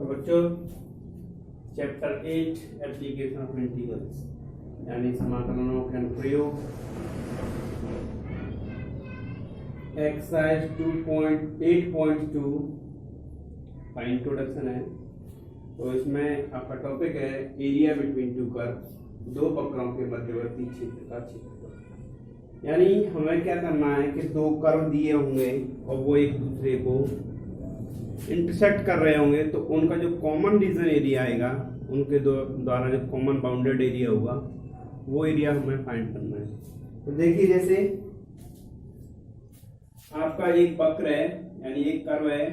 तो बच्चों chapter 8 application of integrals यानी समाकलनों के अनुप्रयोग एक्सरसाइज 2.8.2 का इंट्रोडक्शन है। तो इसमें आपका टॉपिक है एरिया बिटवीन टू कर्व्स, दो वक्रों के मध्यवर्ती क्षेत्र का क्षेत्रफल। यानी हमें क्या करना है कि दो कर्व दिए होंगे और वो एक दूसरे को इंटरसेक्ट कर रहे होंगे, तो उनका जो कॉमन रीजन एरिया आएगा, उनके द्वारा जो कॉमन बाउंडेड एरिया होगा वो एरिया हमें फाइंड करना है। तो देखिए जैसे आपका एक वक्र है यानी एक कर्व है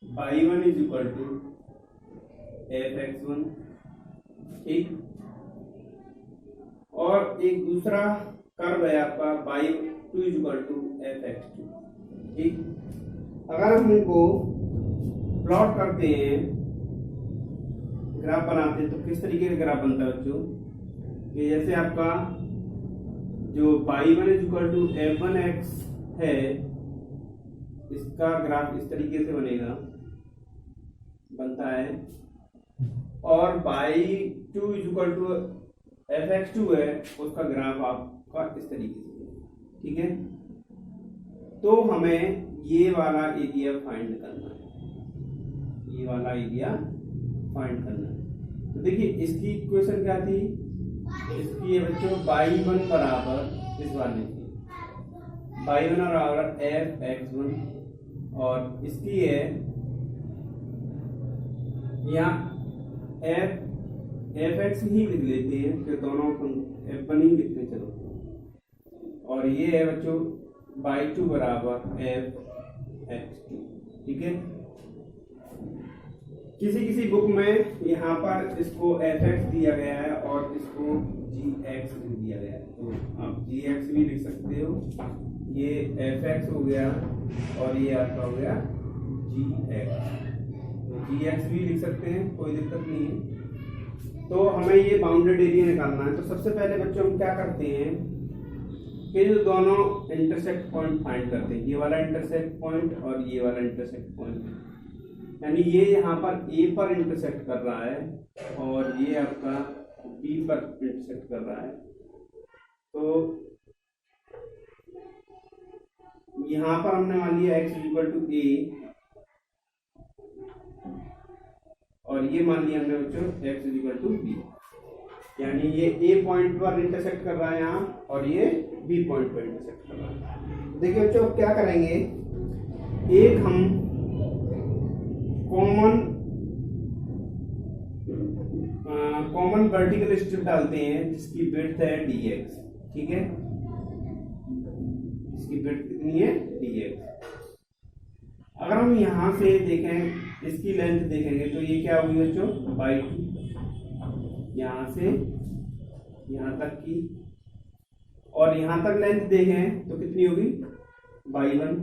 y1 is equal to fx1, ठीक, और एक दूसरा कर्व है आपका y2 is equal to fx2, ठीक। अगर हम इनको प्लॉट करते हैं, ग्राफ बनाते हैं, तो किस तरीके का ग्राफ बनता है बच्चों कि जैसे आपका जो y1 is equal to f1x है, इसका ग्राफ इस तरीके से बनता है, और y2 is equal to fx2 है, उसका ग्राफ आपका इस तरीके से, ठीक है। तो हमें ये वाला एरिया फाइंड करना है, ये वाला एरिया फाइंड करना है। तो देखिए इसकी इक्वेशन क्या थी, इसकी है बच्चों y1 बराबर इस वाले की y1 बराबर fx1, और इसकी है यहाँ fx ही लिख लेते हैं, फिर दोनों f1 ही लिखते हैं, चलो। और ये है बच्चों y2 बराबर fx2, ठीक है। किसी बुक में यहाँ पर इसको fx दिया गया है और इसको gx भी दिया गया है, तो आप gx भी लिख सकते हो, ये fx हो गया और ये आपका हो गया gx, तो gx भी लिख सकते हैं, कोई दिक्कत नहीं है। तो हमें ये बाउंडेड एरिया निकालना है। तो सबसे पहले बच्चों हम क्या करते हैं कि जो दोनों इंटरसेक्ट पॉइंट फाइंड करते हैं, ये वाला इंटरसेक्ट पॉइंट और ये वाला इंटरसेक्ट पॉइंट, यानी ये यहाँ पर A पर इंटरसेक्ट कर रहा है और ये आपका B पर इंटरसेक्ट कर रहा है। तो यहाँ पर हमने मान लिया x इक्वल टू A, और ये मान लिया हमने बच्चों x इक्वल टू B, यानी ये A पॉइंट पर इंटरसेक्ट कर रहा है यहाँ, और ये B पॉइंट पर इंटरसेक्ट कर रहा है। देखिए बच्चों क्या करेंगे, एक हम कॉमन वर्टिकल स्ट्रिप डालते हैं जिसकी विड्थ है dx, ठीक है, इसकी विड्थ कितनी है dx। अगर हम यहां से देखें, इसकी लेंथ देखेंगे, तो ये क्या होगी बच्चों y2, यहां से यहां तक की, और यहां तक लेंथ देखें तो कितनी होगी y1,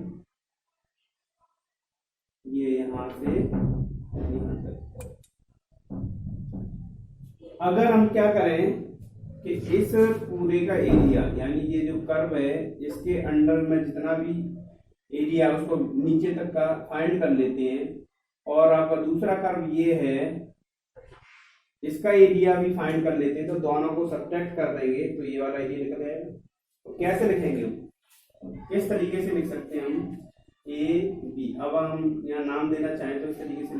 ये यहां से यहां तक। अगर हम क्या करें कि इस पूरे का एरिया, यानी ये जो कर्व है इसके अंडर में जितना भी एरिया उसको नीचे तक का फाइंड कर लेते हैं, और आपका दूसरा कर्व ये है, इसका एरिया भी फाइंड कर लेते हैं, तो दोनों को सब्ट्रैक्ट कर देंगे तो ये वाला एरिया निकल जाएगा। तो कैसे लिखेंगे हम, किस तरीके से लिख सकते हैं हम, ए बी। अब हम यहाँ नाम देना चाहें तो इस तरीके से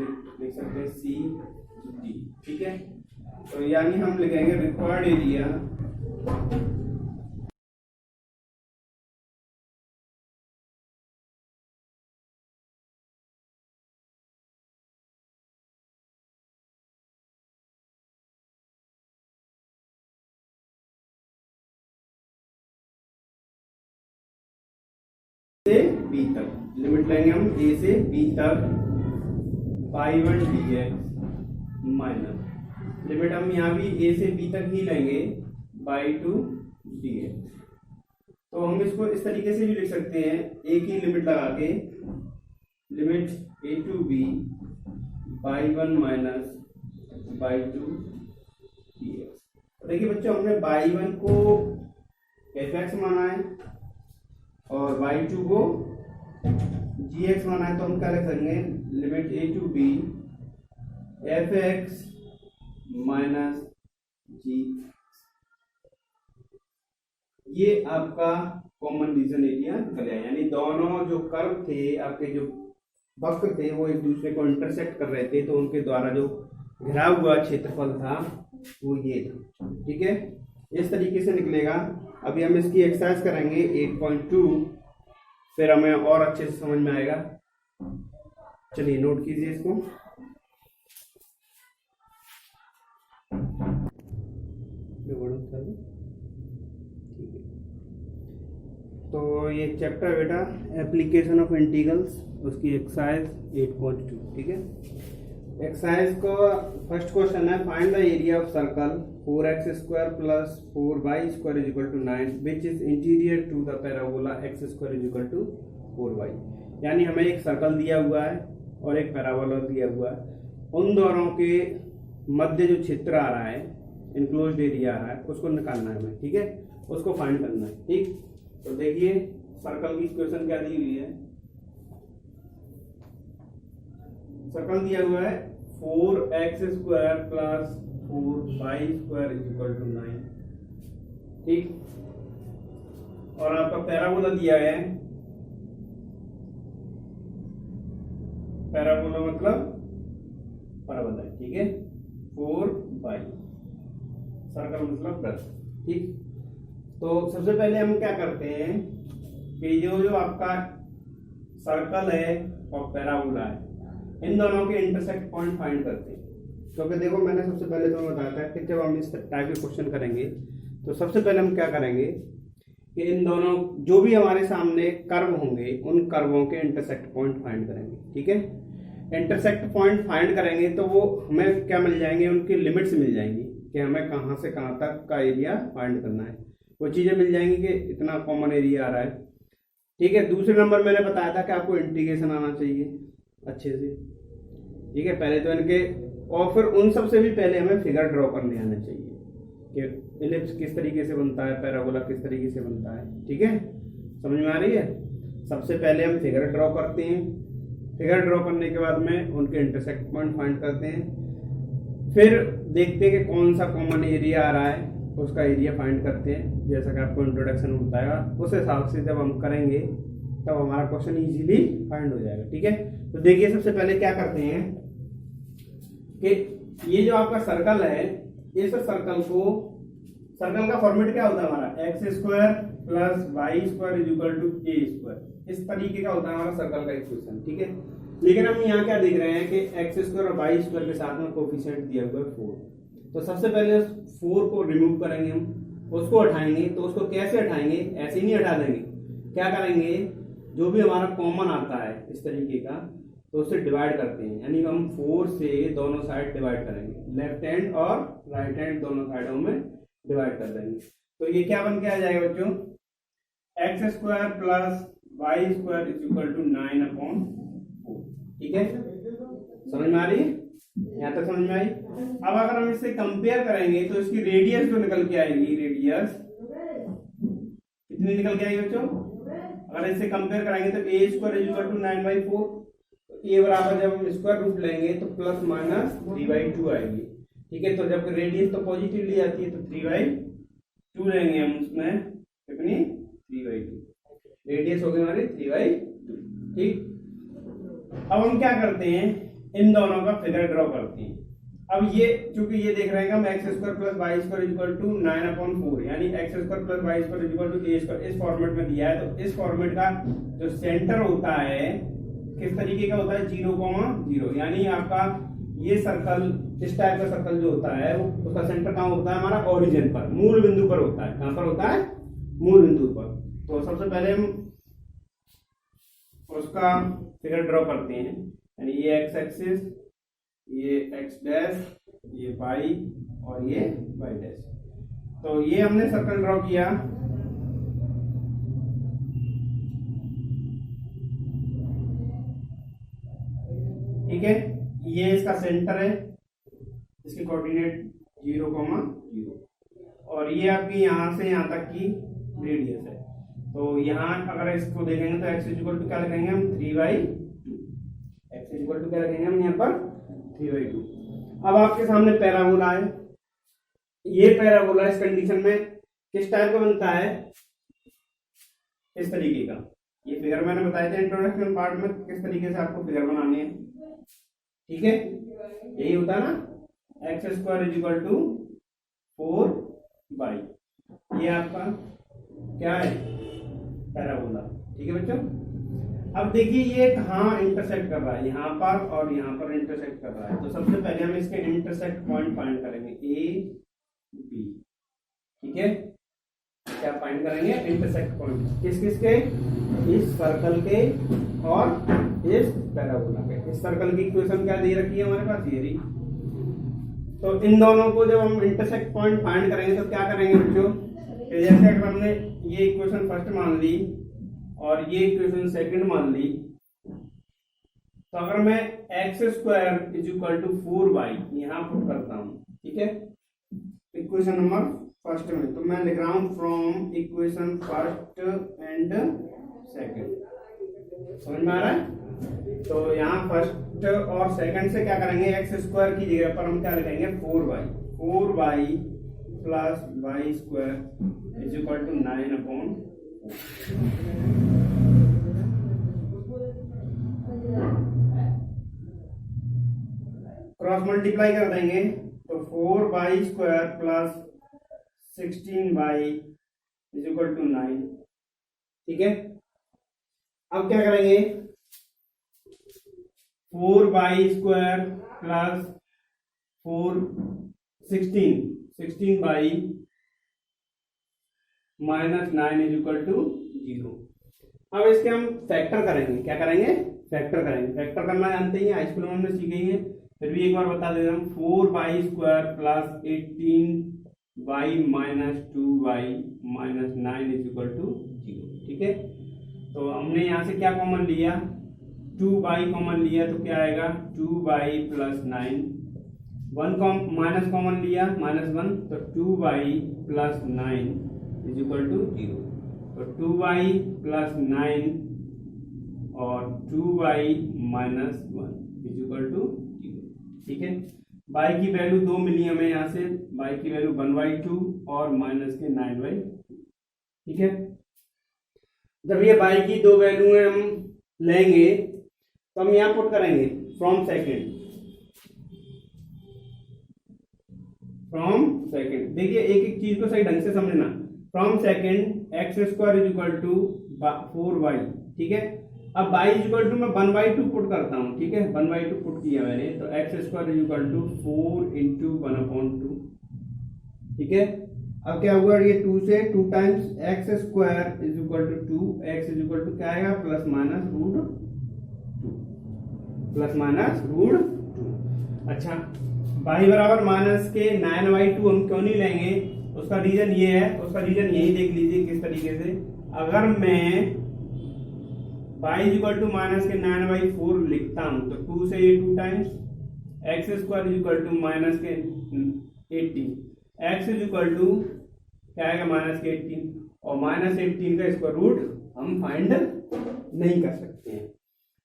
लिख सकते हैं सी डी, ठीक है। तो यानी हम लिखेंगे रिक्वायर्ड एरिया से बी तक, लिमिट लेंगे हम ए से बी तक y1 dx माइनस, लिमिट हम यहाँ भी ए से बी तक ही लेंगे y2 dx। तो हम इसको इस तरीके से भी लिख सकते हैं, ए की लिमिट लगा के, limit a to b y1 minus y2 dx। देखिए बच्चों हमने y1 को fx माना है और y2 को gx माना है, तो हम क्या लिख सकते हैं, limit a to b f x minus g, ये आपका कॉमन रीजन एरिया निकल आया। यानी दोनों जो कर्व थे आपके, जो वक्र थे, वो एक दूसरे को इंटरसेक्ट कर रहे थे, तो उनके द्वारा जो घिरा हुआ क्षेत्रफल था वो ये था। ठीक है, इस तरीके से निकलेगा। अभी हम इसकी एक्सरसाइज करेंगे 8.2, फिर हमें और अच्छे से समझ में आएगा। चलिए नोट कीजिए इसको। ठीक है, तो ये चैप्टर बेटा एप्लीकेशन ऑफ इंटीग्रल्स, उसकी एक्सरसाइज 8.2। ठीक है, एक्सरसाइज को फर्स्ट क्वेश्चन है, find the area of circle 4x² plus 4y² is equal to 9 which is interior to the parabola x² is equal to 4y। यानी हमें एक सर्कल दिया हुआ है और एक पैराबोला दिया हुआ है, उन दोनों के मध्य जो क्षेत्र आ रहा है, इनक्लोज्ड एरिया आ रहा है, उसको निकालना है हमें। ठीक है, उसको फाइंड करना है। ठीक, तो देखिए सर्कल की इक्वेशन क्या दी हुई है। सर्कल दिया हुआ है 4x² plus 4y² is equal to 9। ठीक, और आपका पैराबोला दिया है, पैराबोला मतलब परवलय। ठीक है, 4y, सर्कल मतलब वृत्त। ठीक, तो सबसे पहले हम क्या करते हैं कि जो आपका सर्कल है और पैराबोला है, इन दोनों के इंटरसेक्ट पॉइंट फाइंड करते हैं। क्योंकि देखो मैंने सबसे पहले तो बताया था कि जब हम इस टाइप के क्वेश्चन करेंगे तो सबसे पहले हम क्या करेंगे कि इन दोनों जो भी हमारे सामने कर्व होंगे, उन कर्वों के इंटरसेक्ट पॉइंट फाइंड करेंगे। ठीक है, इंटरसेक्ट पॉइंट फाइंड करेंगे तो वो हमें क्या मिल जाएंगे, उनकी लिमिट्स मिल जाएंगी कि हमें कहाँ से कहाँ तक का एरिया फाइंड करना है। वो चीजें मिल जाएंगी कि इतना कॉमन एरिया आ रहा है। ठीक है, दूसरे नंबर मैंने बताया था कि आपको इंटीग्रेशन आना चाहिए अच्छे से। ठीक है, पहले तो इनके, और फिर उन सब से भी पहले हमें फिगर ड्रॉ करने आना चाहिए कि इलिप्स किस तरीके से बनता है, पैराबोला किस तरीके से बनता है। ठीक है, समझ में आ रही है। सबसे पहले हम फिगर ड्रॉ करते हैं, फिगर ड्रॉ करने के बाद में उनके इंटरसेक्ट पॉइंट फाइंड करते हैं, फिर देखते हैं कि कौन सा कॉमन एरिया आ रहा है, उसका एरिया फाइंड करते हैं। जैसा कि आपको इंट्रोडक्शन में बताया, उस हिसाब से जब हम करेंगे तब हमारा क्वेश्चन इजीली फाइंड हो जाएगा। ठीक है, तो देखिए सबसे पहले क्या करते हैं कि ये जो आपका सर्कल है, इस सर्कल को, सर्कल का फॉर्मेट क्या होता है हमारा, x² plus y² is equal to a²। इस तरीके का होता है हमारा सर्कल का इक्वेशन। ठीक है, लेकिन हम यहाँ क्या देख रहे हैं कि x² और y² के साथ में कोफिशिएंट दिया हुआ है 4। तो सबसे पहले 4 को रिमूव करेंगे, हम उसको हटाएंगे। तो उसको कैसे हटाएंगे, ऐसे ही नहीं हटा देंगे, क्या करेंगे, जो भी हमारा कॉमन आता है इस तरीके का, तो उससे डिवाइड करते हैं। यानी हम 4 से दोनों साइड डिवाइड करेंगे, लेफ्ट हैंड और राइट हैंड दोनों साइडों में डिवाइड कर देंगे। तो ये क्या बन के आ जाएगा बच्चों, x² plus y² is equal to 9/4। ठीक है, समझ में आ रही है, यहाँ तक समझ में आई। अब अगर हम इससे कंपेयर करेंगे तो इसकी रेडियस जो निकल के आएगी, रेडियस कितनी निकल के आएगी बच्चों, अगर इससे कंपेयर करेंगे तो a² is equal to 9/4। a बराबर जब हम स्क्वायर रूट लेंगे तो प्लस माइनस 3/2 आएगी। ठीक है, तो जब रेडियस तो पॉजिटिवली आती है तो 3/2 लेंगे हम, उसमें कितनी 3/2, रेडियस हो गई हमारी 3/2। ठीक, अब हम क्या करते हैं, इन दोनों का फिगर ड्रॉ करते हैं। अब ये चूंकि ये देख रहे हैं हम x² plus y² is equal to 9/4, यानी x² plus y² is equal to a², इस फॉर्मेट में दिया है। तो इस फॉर्मेट का जो सेंटर होता है किस तरीके का होता है, 0,0। यानी आपका ये सर्कल, इस टाइप का सर्कल जो होता है, वो उसका सेंटर कहाँ होता है, हमारा ओरिजिन पर, मूल बिंदु पर होता है। कहां पर होता है, मूल बिंदु पर। तो सबसे पहले हम उसका फिगर ड्रॉ करते हैं। यानी ये x एक्सिस, ये x डैश, ये y और ये y डैश। तो ये हमने सर्कल ड्रॉ किया। ठीक है, ये इसका सेंटर है, इसके कोऑर्डिनेट 0,0 और ये आपकी यहां से यहां तक की रेडियस है। तो यहाँ अगर इसको देखेंगे तो x इक्वल टू क्या लिखेंगे हम, 3/2। x इक्वल टू क्या लिखेंगे हम यहाँ पर, 3/2। अब आपके सामने पैराबोला है। ये पैराबोला इस कंडीशन में किस टाइप का बनता है, इस तरीके का। ये फिगर मैंने बताया था इंट्रोडक्शन पार्ट में किस तरीके से आपको फिगर बनानी है, ठीक है। यही होता है ना, x square is equal to 4y, ये आपका क्या है, पैराबोला, ठीक है बच्चों। अब देखिए ये कहाँ इंटरसेक्ट कर रहा है, यहाँ पर और यहाँ पर इंटरसेक्ट कर रहा है। तो सबसे पहले हम इसके इंटरसेक्ट पॉइंट फाइंड करेंगे, ए बी, ठीक है। क्या फाइंड करेंगे, इंटरसेक्ट पॉइंट किस किस के, इस सर्कल के और इस पैराबोला के। इस सर्कल की इक्वेशन क्या दे रखी है हमारे पास, ये रही। तो इन दोनों को जब हम इंटरसेक्ट पॉइंट फाइंड करेंगे तो क्या करेंगे बच्चों, जैसे अगर हमने ये इक्वेशन फर्स्ट मान ली और ये इक्वेशन सेकंड मान ली, तो अगर मैं x square is equal to 4y यहां पुट करता हूं, ठीक है, इक्वेशन नंबर फर्स्ट में, तो मैं लिख रहा हूं from equation first and second, समझ में आ रहा है। तो यहाँ फर्स्ट और सेकंड से क्या करेंगे, एक्स स्क्वायर की जगह पर हम क्या लिखेंगे, 4y plus y square is equal to 9/4। Cross multiply कर देंगे तो 4y square plus 16y is equal to 9, ठीक है। अब क्या करेंगे, 4y square plus 16y minus 9 is equal to 0। अब इसके हम फैक्टर करेंगे, क्या करेंगे, फैक्टर करेंगे। फैक्टर करना जानते ही, हाई स्कूल में हमने सीखे ही है, फिर भी एक बार बता देता हूँ। 4y square plus 18y minus 2y minus 9 is equal to 0, ठीक है। तो हमने यहाँ से क्या कॉमन लिया, 2y कॉमन लिया, तो क्या आएगा 2y प्लस 9, 1 माइनस कॉमन लिया -1, तो 2y plus 9 is equal to 0। तो 2y प्लस 9 और 2y minus 1 is equal to 0, ठीक है। y की वैल्यू 2 मिली हमें यहाँ से, y की वैल्यू 1/2 और माइनस के 9/2, ठीक है। जब ये y की दो वैल्यू हम लेंगे तो हम यहाँ पुट करेंगे फ्रॉम सेकंड, देखिए एक एक चीज को सही ढंग से समझना। From second x square is equal to 4y, ठीक है। अब y इज इक्वल टू मैं 1/2 पुट करता हूँ, ठीक है, 1/2 पुट किया मैंने, तो x square is equal to 4 into 1/2, ठीक है। अब क्या हुआ, ये 2 से 2 times x square is equal to 2, x is equal to क्या आएगा, plus minus root 2, plus minus root 2। अच्छा, y बराबर माइनस के 9/2 हम क्यों नहीं लेंगे, उसका रीजन ये है, उसका रीजन यही देख लीजिए किस तरीके से। अगर मैं y is equal to minus के 9/4 लिखता हूं तो 2 से ये 2 times x square is equal to minus के 18, एक्स इज इक्वल टू क्या आएगा, माइनस के 18, और माइनस 18 का स्क्वायर रूट हम फाइंड नहीं कर सकते हैं,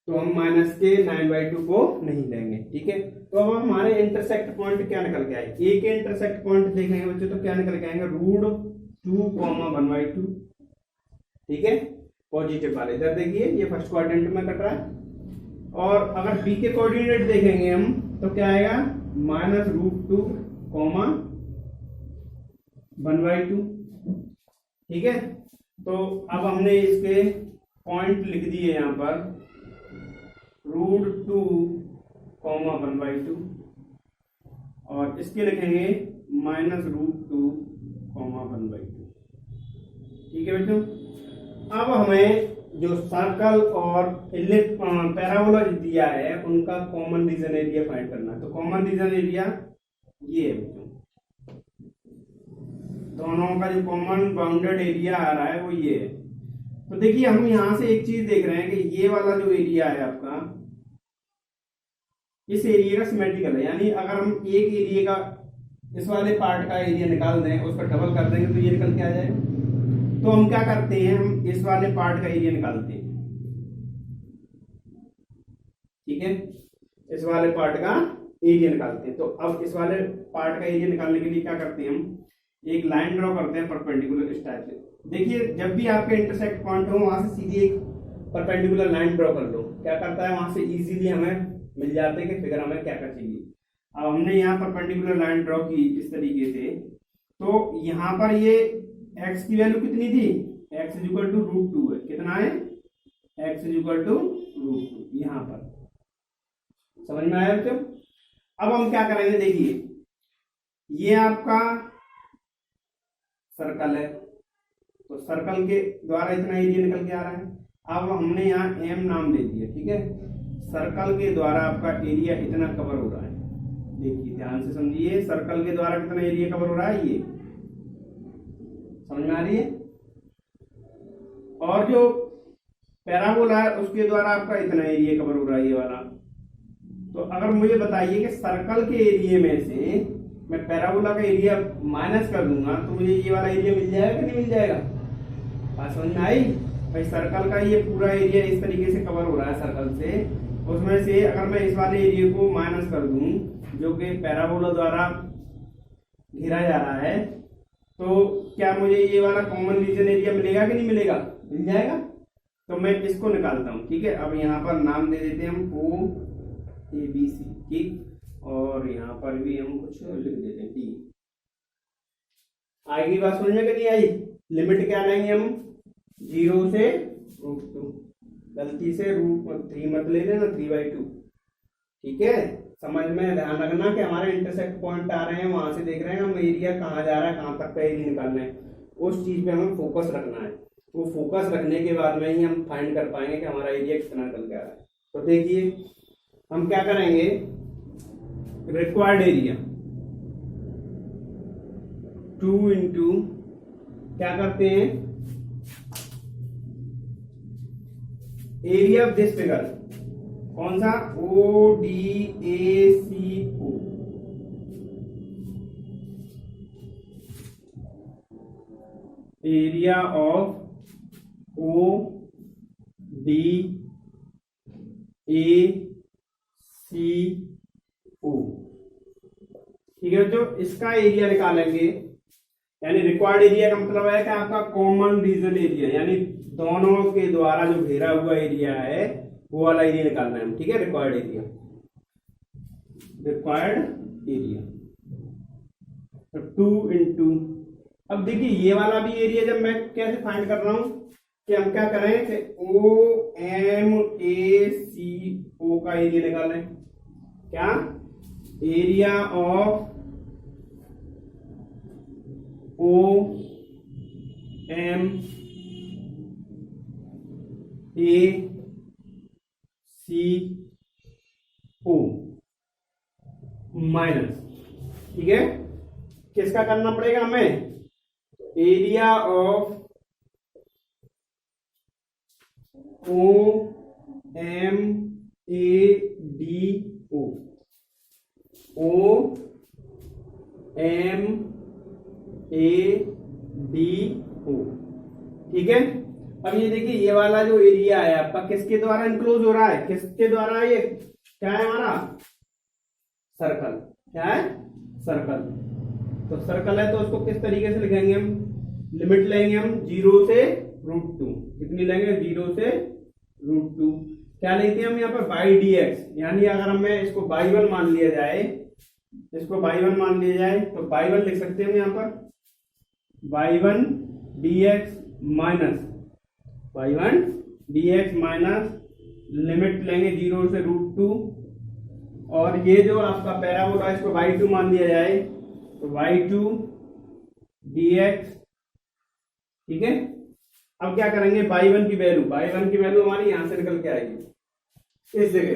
तो हम माइनस के 9/2 को नहीं लेंगे, ठीक है। तो अब हमारे इंटरसेक्ट पॉइंट क्या निकल के आए, ए के इंटरसेक्ट पॉइंट देखेंगे बच्चों तो क्या निकल के आएंगे, √2, 1/2, ठीक है। पॉजिटिव वाले इधर देखिए ये फर्स्ट क्वाड्रेंट में कट रहा है। और अगर बी के कोऑर्डिनेट देखेंगे हम तो क्या आएगा, -√2, 1/2, ठीक है। तो अब हमने इसके पॉइंट लिख दिए यहाँ पर, √2, 1/2, और इसके लिखेंगे -√2, 1/2, ठीक है बच्चों। अब हमें जो सर्कल और पैराबोला दिया है उनका कॉमन रीजन एरिया फाइंड करना है। तो कॉमन रीजन एरिया ये है बच्चों, दोनों का जो कॉमन बाउंडेड एरिया आ रहा है वो ये है। तो देखिए हम यहां से एक चीज देख रहे हैं कि ये वाला जो एरिया है आपका, इस एरिया का सिमेट्रिकल है, यानी अगर हम एक एरिया का इस वाले पार्ट का एरिया निकाल दें, उसका डबल कर देंगे तो ये निकल के आ जाएगा। तो हम क्या करते हैं, हम इस वाले पार्ट का एरिया निकालते हैं, ठीक है, इस वाले पार्ट का एरिया निकालते हैं। तो अब इस वाले पार्ट का एरिया निकालने के लिए क्या करते हैं, हम एक लाइन ड्रॉ करते हैं परपेंडिकुलर इस टाइप से। देखिए जब भी आपके इंटरसेक्ट पॉइंट हो वहां से सीधी एक परपेंडिकुलर लाइन ड्रॉ कर लो, क्या करता है वहां से इजीली हमें मिल जाते हैं कि फिगर हमें क्या क्या चाहिए। अब हमने यहाँ परपेंडिकुलर लाइन ड्रॉ की इस तरीके से, तो यहाँ पर ये x की वैल्यू कितनी थी, x इज इक्वल टू √2 है। कितना है, x इज इक्वल टू √2 यहाँ पर। समझ में आया बच्चों? अब हम क्या करेंगे, देखिए ये आपका सर्कल है, तो सर्कल के द्वारा इतना एरिया निकल के आ रहा है। अब हमने यहाँ m नाम दे दिया, ठीक है। सर्कल के द्वारा आपका एरिया इतना कवर हो रहा है, देखिए ध्यान से समझिए, सर्कल के द्वारा कितना एरिया कवर हो रहा है, ये समझ में आ रही है। और जो पैराबोला है उसके द्वारा आपका इतना एरिया कवर हो रहा है, ये वाला। तो अगर मुझे बताइए कि सर्कल के एरिया में से मैं पैराबोला का एरिया माइनस कर दूंगा तो मुझे ये वाला एरिया मिल जाएगा कि नहीं मिल जाएगा, बात समझ में आई भाई। सर्कल का ये पूरा एरिया इस तरीके से कवर हो रहा है सर्कल से, उसमें से अगर मैं इस वाले एरिया को माइनस कर दूं जो कि पैराबोला द्वारा घेरा जा रहा है, तो क्या मुझे ये वाला कॉमन रीजन एरिया मिलेगा कि नहीं मिलेगा, मिल जाएगा। तो मैं इसको निकालता हूं, ठीक है। अब यहाँ पर नाम दे देते हैं हम OABC, ठीक। और यहाँ पर भी हम कुछ लिख देते हैं D। आएगी बात समझ में कि नहीं आई। लिमिट क्या लेंगे हम, 0 से √2, गलती से √3 मत ले लेना, 3/2, ठीक है। समझ में ध्यान रखना कि हमारे इंटरसेक्ट पॉइंट आ रहे हैं, वहां से देख रहे हैं हम एरिया कहाँ जा रहा है, कहाँ तक का एरिया निकालना है, उस चीज पे हमें फोकस रखना है। वो फोकस रखने के बाद में ही हम फाइंड कर पाएंगे कि हमारा एरिया कितना निकल के आ रहा है। तो देखिए हम क्या करेंगे, रिक्वायर्ड एरिया 2 इंटू क्या करते हैं, एरिया ऑफ दिस फिगर, कौन सा, ODACO, एरिया ऑफ ODACO, ठीक है। जो इसका एरिया निकालेंगे, यानी रिक्वायर्ड एरिया का मतलब है कि आपका कॉमन रीजन एरिया, यानी दोनों के द्वारा जो घेरा हुआ एरिया है वो वाला एरिया निकालना है, ठीक है। Required area, required area 2 into, अब देखिए ये वाला भी एरिया जब मैं कैसे फाइंड कर रहा हूं कि हम क्या करें कि OMACO का एरिया निकालें, क्या, एरिया ऑफ OMACO माइनस, ठीक है। किसका करना पड़ेगा हमें, एरिया ऑफ OMADO, OMADO, ठीक है। अब ये देखिए ये वाला जो एरिया है आपका किसके द्वारा इनक्लोज हो रहा है, किसके द्वारा, ये क्या है हमारा सर्कल, क्या है सर्कल। तो सर्कल है तो उसको किस तरीके से लिखेंगे हम, लिमिट लेंगे हम 0 से √2, कितनी लेंगे, 0 से √2, क्या लेते हैं हम यहाँ पर /dx, यानी अगर हमें इसको y1 मान लिया जाए, इसको y1 मान लिया जाए तो y1 लिख सकते हैं हम यहाँ पर y1 dx माइनस लिमिट लेंगे 0 से √2, और ये जो आपका पैराबोला इसको y2 मान लिया जाए तो y2 dx, ठीक है। अब क्या करेंगे, y1 की वैल्यू हमारी यहां से निकल के आएगी इस जगह से।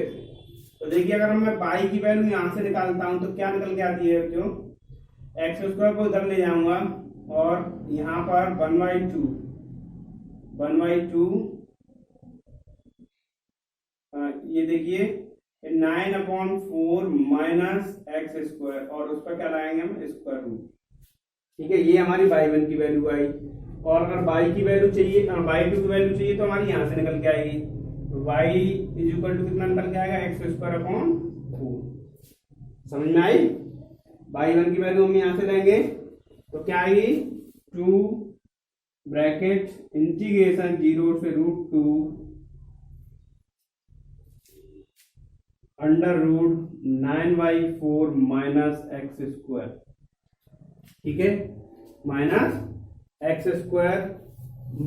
तो देखिए अगर मैं y की वैल्यू यहां से निकालता हूं तो क्या निकल के आती है, जो x² को इधर ले जाऊंगा और यहां पर 1/2 ये देखिए 9/4 माइनस x² और उस पर क्या लाएंगे हम, स्क्वायर रूट, ठीक है। ये हमारी y1 की वैल्यू आई, और अगर y की वैल्यू चाहिए, y2 की वैल्यू चाहिए तो हमारी यहां से निकल के आएगी, तो y इज इक्वल टू कितना निकल के आएगा, x² अपॉन 4। समझ में आई। y1 की वैल्यू हम यहां से लेंगे तो क्या आएगी 2 ब्रैकेट इंटीग्रेशन 0 से √2 √9/4 माइनस एक्स स्क्वायर। ठीक है, minus x square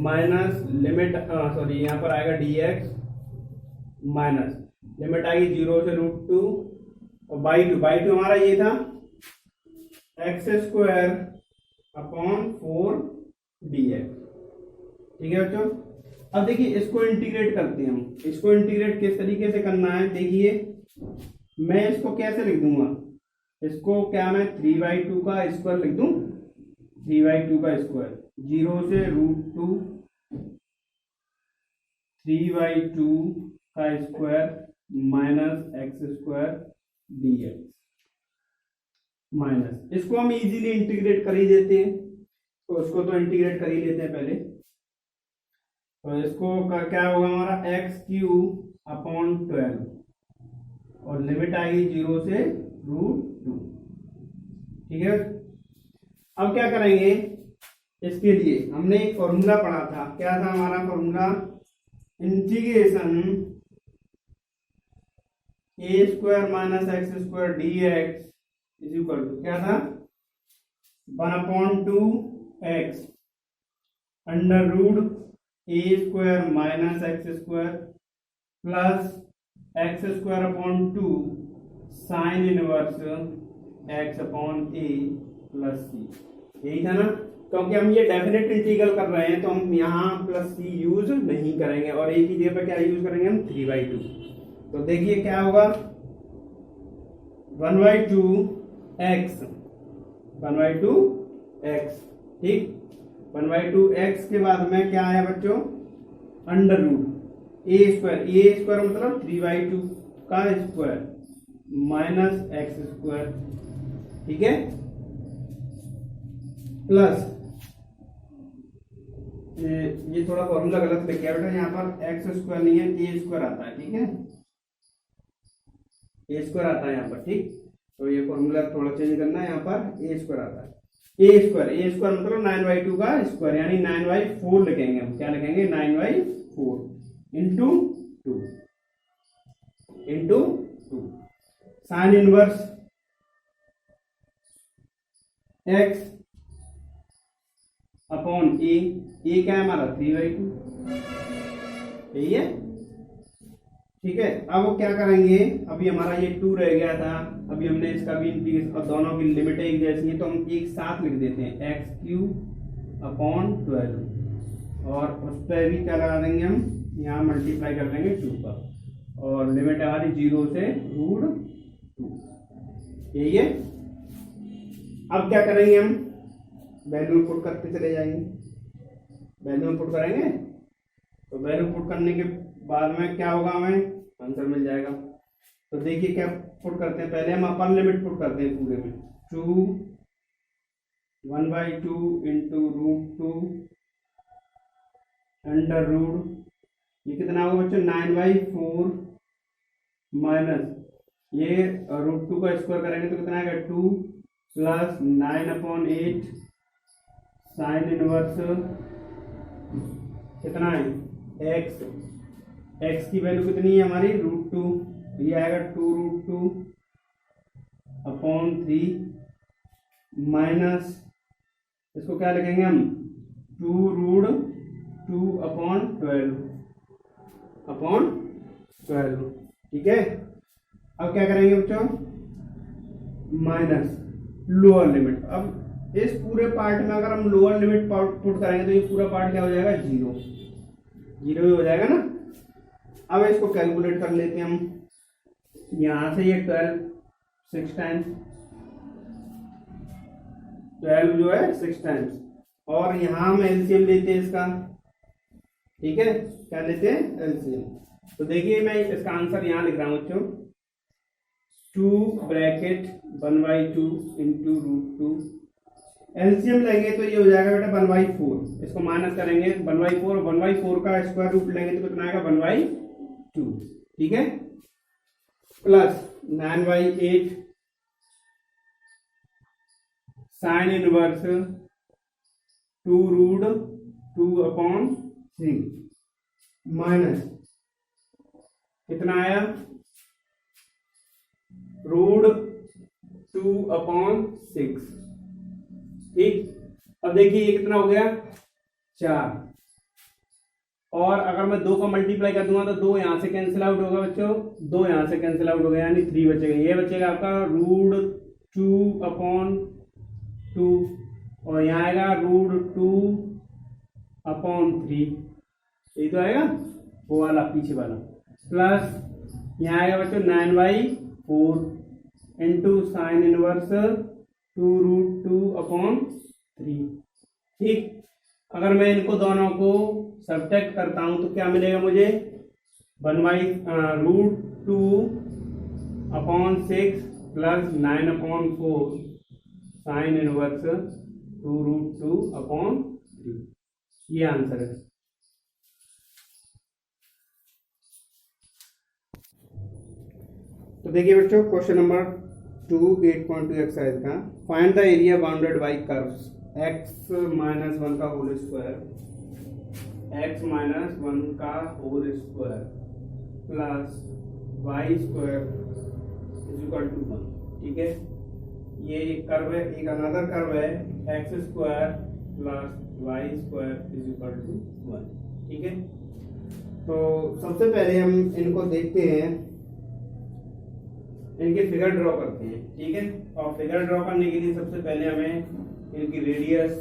minus limit sorry यहां पर आएगा dx माइनस लिमिट आएगी 0 से √2 और बाई टू हमारा ये था एक्स स्क्वायर अपॉन 4 dx। ठीक है बच्चों, अब देखिए इसको इंटीग्रेट करते हैं हम। इसको इंटीग्रेट किस तरीके से करना है, देखिए मैं इसको कैसे लिख दूंगा, इसको क्या मैं 3/2 का स्क्वायर लिख दूं, 3/2 का स्क्वायर 0 से √2 3/2 का square minus x square dx minus इसको हम इजीली इंटीग्रेट कर ही देते हैं, तो उसको तो इंटीग्रेट कर ही लेते हैं पहले। तो इसको क्या होगा हमारा x³/12 और लिमिट आएगी 0 से √2। ठीक है, अब क्या करेंगे, इसके लिए हमने एक फॉर्मूला पढ़ा था, क्या था हमारा formula, integration a² minus x² dx is equal to क्या था 1/2x √a² minus x² plus x²/2 sine inverse x/a plus c। यही था ना, क्योंकि हम ये डेफिनेट इंटीग्रल कर रहे हैं तो हम यहाँ प्लस c यूज नहीं करेंगे और एक ही जगह पे क्या यूज करेंगे हम 3/2। तो देखिए क्या होगा 1/2x 1/2x। ठीक, 1/2x के बाद में क्या आया बच्चों √a² मतलब 3/2 का स्क्वायर माइनस x²। ठीक है, प्लस ये थोड़ा फॉर्मूला गलत लिख गया बेटा, यहाँ पर x² नहीं है a² आता है। ठीक है, a² आता है यहाँ पर। ठीक, तो ये फॉर्मूला थोड़ा चेंज करना है, यहाँ पर a² आता है। a² मतलब 9/2 का स्क्वायर यानी 9/4 लिखेंगे हम। क्या लिखेंगे 9/4 into 2 sine inverse x upon a क्या है हमारा 3/2। यही है। ठीक है, अब वो क्या करेंगे, अभी हमारा ये 2 रह गया था, अभी हमने इसका भी इंटीग्रेशन और दोनों की लिमिट एक जैसी है तो हम एक साथ लिख देते हैं x³/12 और उस पर भी क्या लगा देंगे हम, यहाँ मल्टीप्लाई कर देंगे 2 का और लिमिट हमारी 0 से √2। यही है। अब क्या करेंगे हम, वैल्यू पुट करते चले जाएंगे, वैल्यू पुट करेंगे तो वैल्यू पुट करने के बाद में क्या होगा, हमें आंसर मिल जाएगा। तो देखिए क्या पुट करते हैं, पहले हम अपर लिमिट पुट करते हैं पूरे में 1/2 इंटू √2 ये कितना होगा बच्चों 9/4 माइनस ये √2 का स्क्वायर करेंगे तो कितना आएगा 2 प्लस 9/8 साइन इनवर्स कितना है x की वैल्यू कितनी है हमारी √2, ये आएगा 2√2/3 माइनस इसको क्या लिखेंगे हम 2√2/12। ठीक है, अब क्या करेंगे बच्चों माइनस लोअर लिमिट। अब इस पूरे पार्ट में अगर हम लोअर लिमिट पुट करेंगे तो ये पूरा पार्ट क्या हो जाएगा 0 ही हो जाएगा ना। अब इसको कैलकुलेट कर लेते हैं हम, यहां से ये 12 6 टाइम्स 12 जो है 6 टाइम्स और यहां हम एलसीएम लेते हैं इसका। ठीक है, क्या लेते हैं एलसीएम। तो देखिए मैं इसका आंसर यहां लिख रहा हूं बच्चों 2 ब्रैकेट 1/2 इंटू √2 एलसीएम लेंगे तो ये हो जाएगा बेटा 1/4। इसको माइनस करेंगे 1/4 और 1/4 का स्क्वायर रूट लेंगे तो कितना आएगा 1/2। ठीक है, प्लस 9/8 साइन इनवर्स 2√2/3 माइनस कितना आया √2/6। ठीक, अब देखिए ये कितना हो गया 4, और अगर मैं 2 का मल्टीप्लाई कर दूंगा तो 2 यहां से कैंसिल आउट होगा बच्चों, 2 यहां से कैंसिल आउट हो गया, यानी 3 बचेगा। ये बचेगा आपका √2/2 और यहाँ आएगा √2/3, यही तो आएगा वो वाला पीछे वाला, प्लस यहाँ आएगा बच्चों 9/4 इंटू साइन इनवर्स 2√2/3। ठीक, अगर मैं इनको दोनों को सब्ट्रैक्ट करता हूं तो क्या मिलेगा मुझे 1/√2/6 प्लस 9/4 साइन इनवर्स 2√2/3। ये आंसर है। तो देखिए बच्चों क्वेश्चन नंबर 2 8.2 एक्सरसाइज का, find the area bounded by curves x-1 का होल स्क्वायर, x-1 का whole square plus y square is equal to 1। ठीक है, ये एक कर्व है, एक अनदर कर्व है x square plus y square is equal to 1। ठीक है, तो सबसे पहले हम इनको देखते हैं, इनके फिगर ड्रॉ करते हैं। ठीक है, और फिगर ड्रॉ करने के लिए सबसे पहले हमें इनकी रेडियस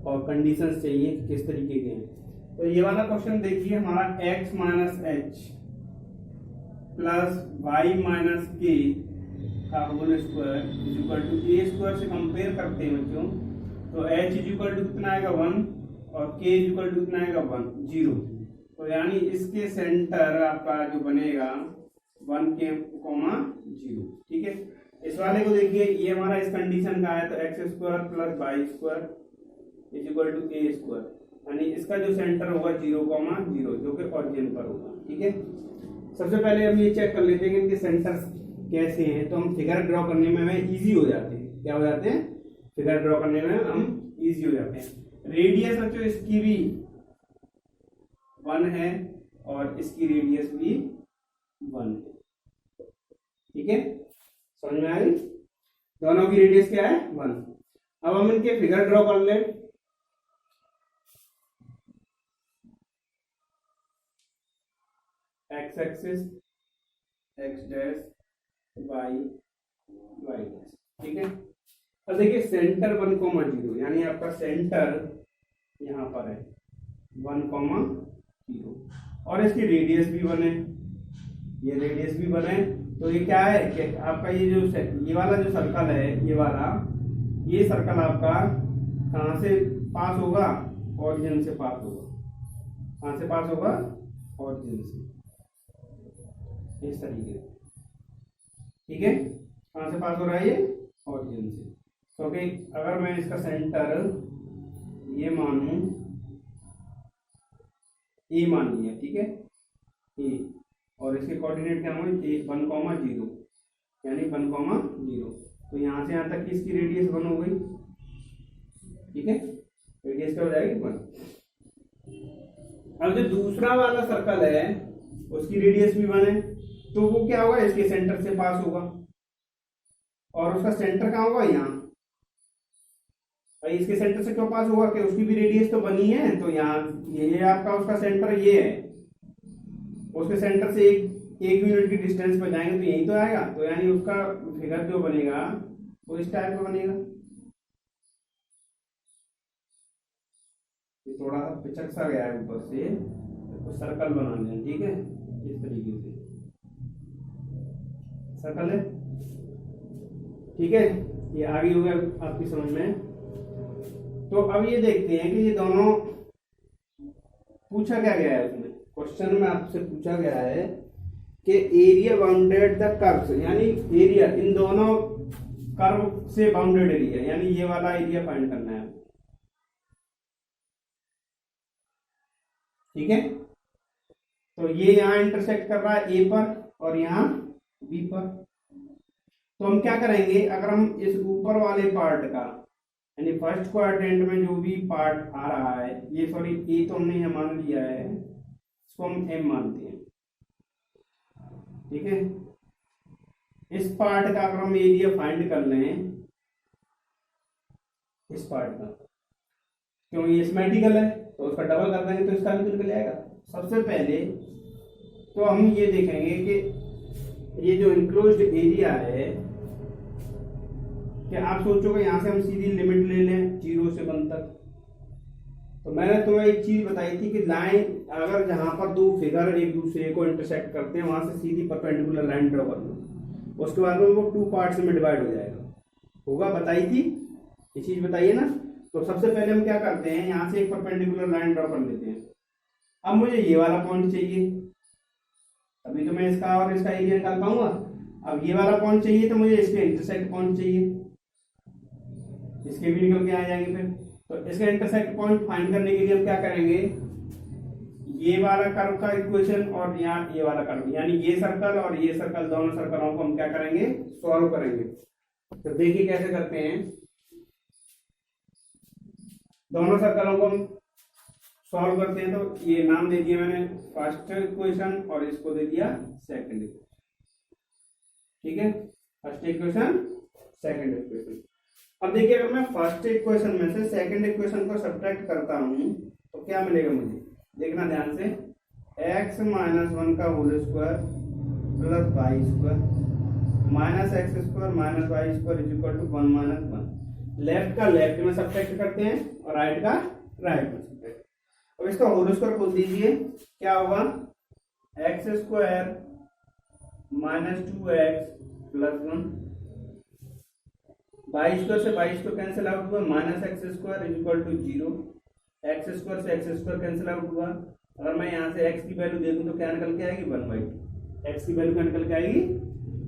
और कंडीशंस चाहिए किस तरीके के हैं। तो ये वाला क्वेश्चन देखिए हमारा x minus h plus y minus k का whole square is equal to a square से कंपेयर करते हैं बच्चों, तो h इज इक्वल टू कितना आएगा 1 और k इज इक्वल टू कितना आएगा 1 0। तो यानी इसके सेंटर आपका जो बनेगा 1 के कॉमा 0। ठीक है, इस वाले को देखिए, ये हमारा इस कंडीशन का है, तो x square plus y square is equal to a square, यानी इसका जो सेंटर होगा 0,0 जो कि ओरिजिन पर होगा। ठीक है, सबसे पहले हम ये चेक कर लेते हैं कि इनके सेंटर्स कैसे हैं, तो हम फिगर ड्रॉ करने में हमें इजी हो जाते हैं। क्या हो जाते हैं, फिगर ड्रॉ करने में हम इजी हो जाते हैं। रेडियस बच्चों इसकी भी 1 है और इसकी रेडियस भी 1 है। ठीक है, समझ में आ गई, दोनों की रेडियस क्या है 1। अब हम इनके फिगर ड्रॉ कर ले। X axis x dash y y dash. ठीक है, अब देखिए सेंटर 1,0 यानी आपका सेंटर यहां पर है 1,0 और इसकी रेडियस भी 1 है, ये रेडियस भी 1 है। तो ये क्या है कि आपका ये वाला जो सर्कल है, ये सर्कल आपका कहां से पास होगा, ओरिजिन से पास होगा। कहां से पास होगा, ओरिजिन से, इस तरीके से। ठीक है, कहां से पास हो रहा है ये, ओरिजिन से। क्योंकि अगर मैं इसका सेंटर ये मानूं, ए मान लिया, ठीक है, ए, और इसके कोऑर्डिनेट क्या होंगे 1,0 यानी 1,0, तो यहां से यहां तक की इसकी रेडियस 1 हो गई। ठीक है, रेडियस क्या हो जाएगी 1। अब जो दूसरा वाला सर्कल है उसकी रेडियस भी 1 है, तो वो क्या होगा, इसके सेंटर से पास होगा और उसका सेंटर कहाँ होगा, यहाँ। भाई इसके सेंटर से क्यों पास होगा कि उसकी भी रेडियस तो 1 ही है, तो यहाँ ये आपका उसका सेंटर ये है, उसके सेंटर से एक यूनिट की डिस्टेंस पर जाएंगे तो यही तो आएगा। तो यानी उसका फिगर जो बनेगा वो इस टाइप का बनेगा। ये थोड़ा सा पिचक सा गया है ऊपर से, तो सर्कल बना लें। ठीक है, इस तरीके से सर्कल है। ठीक है, ये आगे हो गया आपकी समझ में। तो अब ये देखते हैं कि ये दोनों पूछा क्या गया है, उसमें क्वेश्चन में आपसे पूछा गया है कि एरिया बाउंडेड द कर्व्स, यानी एरिया इन दोनों कर्व से बाउंडेड एरिया, यानी ये वाला एरिया फाइंड करना है। ठीक है, तो ये यहां इंटरसेक्ट कर रहा है ए पर और यहां बी पर। तो हम क्या करेंगे, अगर हम इस ऊपर वाले पार्ट का यानी फर्स्ट क्वाड्रेंट में जो भी पार्ट आ रहा है, ये सॉरी ए तो हमने यहाँ मान लिया है, इसको हम एम मानते हैं, ठीक है। इस पार्ट का अगर हम एरिया फाइंड कर लें, इस पार्ट का, क्यों ये सिमेट्रिकल है तो उसका डबल कर देंगे तो इसका भी तो निकल जाएगा। सबसे पहले तो हम ये देखेंगे कि ये जो इंक्लोज्ड एरिया है, कि आप सोचोगे यहां से हम सीधी लिमिट ले लें 0 से 1 तक, तो मैंने तुम्हें एक चीज बताई थी कि लाइन अगर जहां पर दो फिगर एक दूसरे को इंटरसेक्ट करते हैं वहां से सीधी परपेंडिकुलर लाइन ड्रॉ कर लो, उसके बाद में वो 2 पार्ट्स में डिवाइड हो जाएगा, होगा, बताई थी ये चीज, बताइए ना। तो सबसे पहले हम क्या करते हैं, यहाँ से एक परपेंडिकुलर लाइन ड्रॉ कर लेते हैं। अब मुझे ये वाला पॉइंट चाहिए, अभी तो मैं इसका और इसका एरिया निकाल पाऊंगा। अब ये वाला पॉइंट चाहिए तो मुझे इसके इंटरसेक्ट पॉइंट चाहिए, इसके भी निकल के आ जाएंगे फिर। तो इसका इंटरसेक्ट पॉइंट फाइंड करने के लिए हम क्या करेंगे, ये वाला कर्व का इक्वेशन और यहाँ ये वाला कर्व, यानी ये सर्कल और ये सर्कल, दोनों सर्कलों को हम क्या करेंगे, सॉल्व करेंगे। तो देखिए कैसे करते हैं, दोनों सर्कलों को हम सॉल्व करते हैं। तो ये नाम दे दिया मैंने फर्स्ट इक्वेशन और इसको दे दिया सेकंड इक्वेशन, ठीक है, फर्स्ट इक्वेशन सेकंड इक्वेशन। अब देखिए अगर मैं फर्स्ट इक्वेशन में से सेकंड इक्वेशन को सब्ट्रैक्ट करता हूं तो क्या मिलेगा मुझे, देखना ध्यान से, x माइनस 1 का whole square plus y square minus x square minus y square is equal to 1 minus 1। Left का लेफ्ट में सब्ट्रैक्ट करते हैं और राइट का राइट में सब्ट्रैक्ट। अब इसका होल स्क्वायर खोल दीजिए, क्या होगा, x square minus 2x plus 1, y square से बाई स्क्वायर कैंसिल आउट हुआ, minus x square is equal to 0, x square से एक्स स्क्वायर कैंसिल आउट हुआ। अगर मैं यहाँ से x की वैल्यू देखूं तो क्या निकल के आएगी, 1/2, x की वैल्यू क्या निकल के आएगी,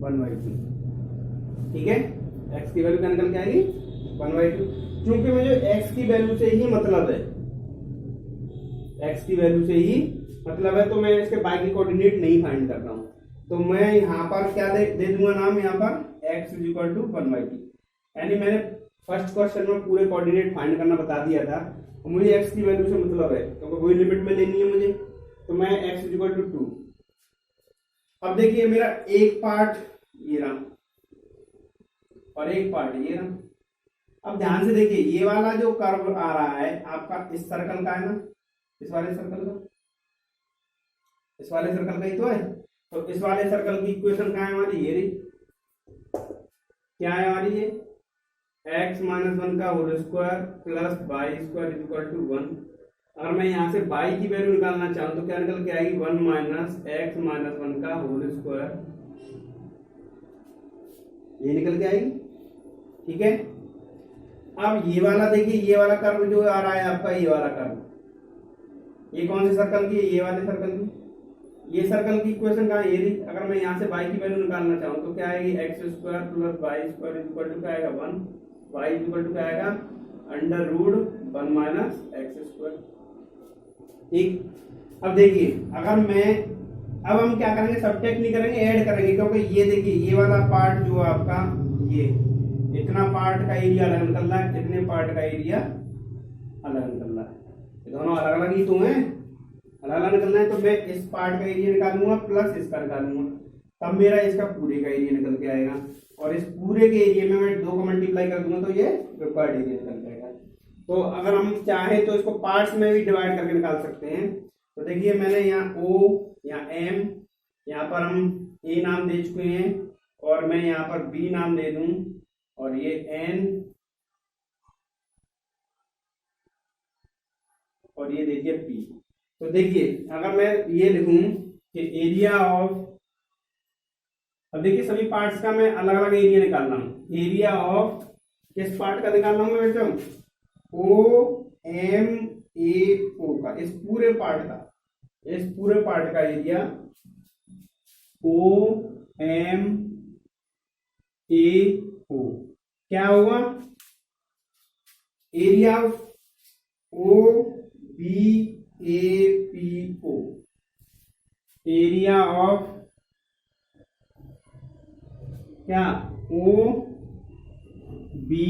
1/2, ठीक है, x की वैल्यू क्या निकल के आएगी, 1/2। क्योंकि मुझे x की वैल्यू से ही मतलब है, x की वैल्यू से ही मतलब है, तो मैं इसके बाकी कोऑर्डिनेट नहीं फाइंड कर रहा हूं। तो मैं यहाँ पर क्या दे दूंगा नाम, यहाँ पर x इज इक्वल टू 1/2, यानी मैंने फर्स्ट क्वेश्चन में पूरे कोऑर्डिनेट फाइंड करना बता दिया था, तो मुझे x की वैल्यू से मतलब है क्योंकि वही लिमिट में लेनी है मुझे, तो मैं x इज इक्वल टू 2। अब देखिए मेरा एक पार्ट ये रहा और एक पार्ट ये रहा। अब ध्यान से देखिए, ये वाला जो कर्व आ रहा है आपका इस सर्कल का है ना, इस वाले सर्कल का, इस वाले सर्कल का ही तो है। तो इस वाले सर्कल की इक्वेशन क्या है हमारी, ये रही, क्या है हमारी, ये x माइनस 1 का whole square plus y square is equal to 1। अगर मैं यहाँ से y की वैल्यू निकालना चाहूं तो क्या निकल के आएगी, 1 माइनस एक्स माइनस 1 का होल स्क्वायर, ये निकल के आएगी, ठीक है। अब ये वाला देखिए, ये वाला कर्व जो आ रहा है आपका, ये वाला कर्व, ये कौन से सर्कल की है, ये वाले सर्कल की, ये सर्कल की इक्वेशन कहाँ है, ये रही। अगर मैं यहाँ से y की वैल्यू निकालना चाहूँ तो क्या आएगी, x square plus y square is equal to क्या आएगा, 1, y इज इक्वल टू क्या आएगा, under root 1 minus x square, ठीक। अब देखिए अगर मैं, अब हम क्या करेंगे, सब्ट्रैक्ट नहीं करेंगे, ऐड करेंगे, क्योंकि ये देखिए ये वाला पार्ट जो आपका, ये इतना पार्ट का एरिया अलग निकल रहा है, इतने पार्ट का एरिया अलग निकल रहा है, ये दोनों अलग अलग ही तो हैं, अलग अलग निकलना है। तो मैं इस पार्ट का एरिया निकालूंगा प्लस इसका निकालूंगा, तब मेरा इसका पूरे का एरिया निकल के आएगा, और इस पूरे के एरिया में मैं 2 को मल्टीप्लाई कर दूंगा तो ये रिक्वायर्ड एरिया निकल जाएगा। तो अगर हम चाहें तो इसको पार्ट्स में भी डिवाइड करके निकाल सकते हैं। तो देखिए मैंने यहाँ O, यहाँ M, यहाँ पर हम A नाम दे चुके हैं, और मैं यहाँ पर B नाम दे दूं, और ये N, और ये देखिए P। तो देखिए अगर मैं ये लिखूं कि एरिया ऑफ, अब देखिए सभी पार्ट्स का मैं अलग अलग एरिया निकाल रहा हूं, एरिया ऑफ किस पार्ट का निकाल रहा हूं मैं बेटा, OMAO का, इस पूरे पार्ट का, इस पूरे पार्ट का एरिया OMAO क्या होगा, area of OBAPO, area of क्या O B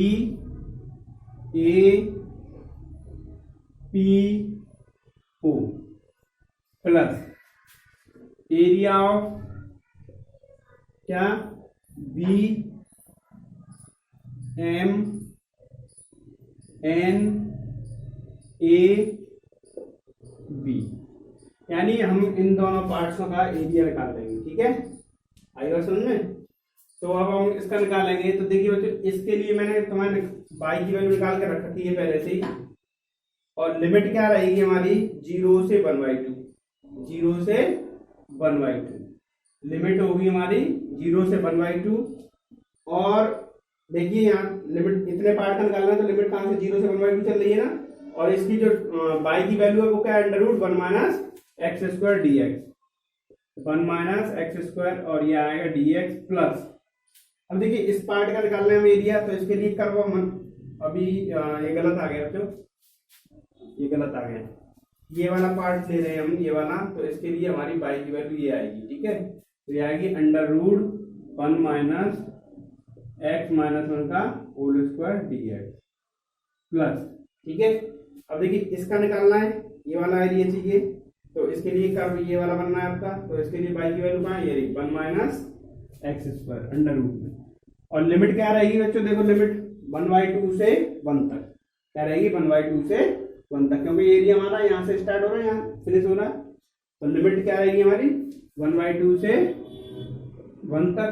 A P O plus area of क्या B M N A B, यानी हम इन दोनों पार्ट्सों का एरिया निकाल देंगे। ठीक है, आई बात समझ में? तो अब हम इसका निकालेंगे। तो देखिए बच्चों, इसके लिए मैंने तुम्हारे बाई की वैल्यू निकाल के रखी है पहले से ही, और लिमिट क्या रहेगी हमारी 0 से 1/2, 0 से 1/2 लिमिट होगी हमारी 0 से 1/2। और देखिए यहाँ लिमिट इतने पार्ट का निकालना है, तो लिमिट कहाँ से 0 से 1/2 चल रही है ना, और इसकी जो बाई की वैल्यू है वो क्या है, √1 - x² dx, 1 - x², और ये आएगा dx प्लस। अब देखिए इस पार्ट का निकालना है एरिया, तो इसके लिए कर्व हम अभी ये गलत आ गया बच्चों, ये गलत आ गया, ये वाला पार्ट ले रहे हैं हम, ये वाला। तो इसके लिए हमारी बाई की वैल्यू ये आएगी। ठीक है, तो ये आएगी √1 - x-1 का होल² dx प्लस। ठीक है, अब देखिए इसका निकालना है, ये वाला एरिया चाहिए, तो इसके लिए कर्व ये वाला बनना है आपका। तो इसके लिए बाई की वैल्यू कहाँ है, ये रही 1 - x² √में। और लिमिट क्या रहेगी बच्चों, देखो लिमिट 1/2 से 1 तक क्या रहेगी, 1/2 से 1 तक, क्योंकि एरिया हमारा यहाँ से स्टार्ट हो रहा है, यहाँ फिनिश हो रहा है। तो लिमिट क्या रहेगी हमारी 1/2 से 1 तक,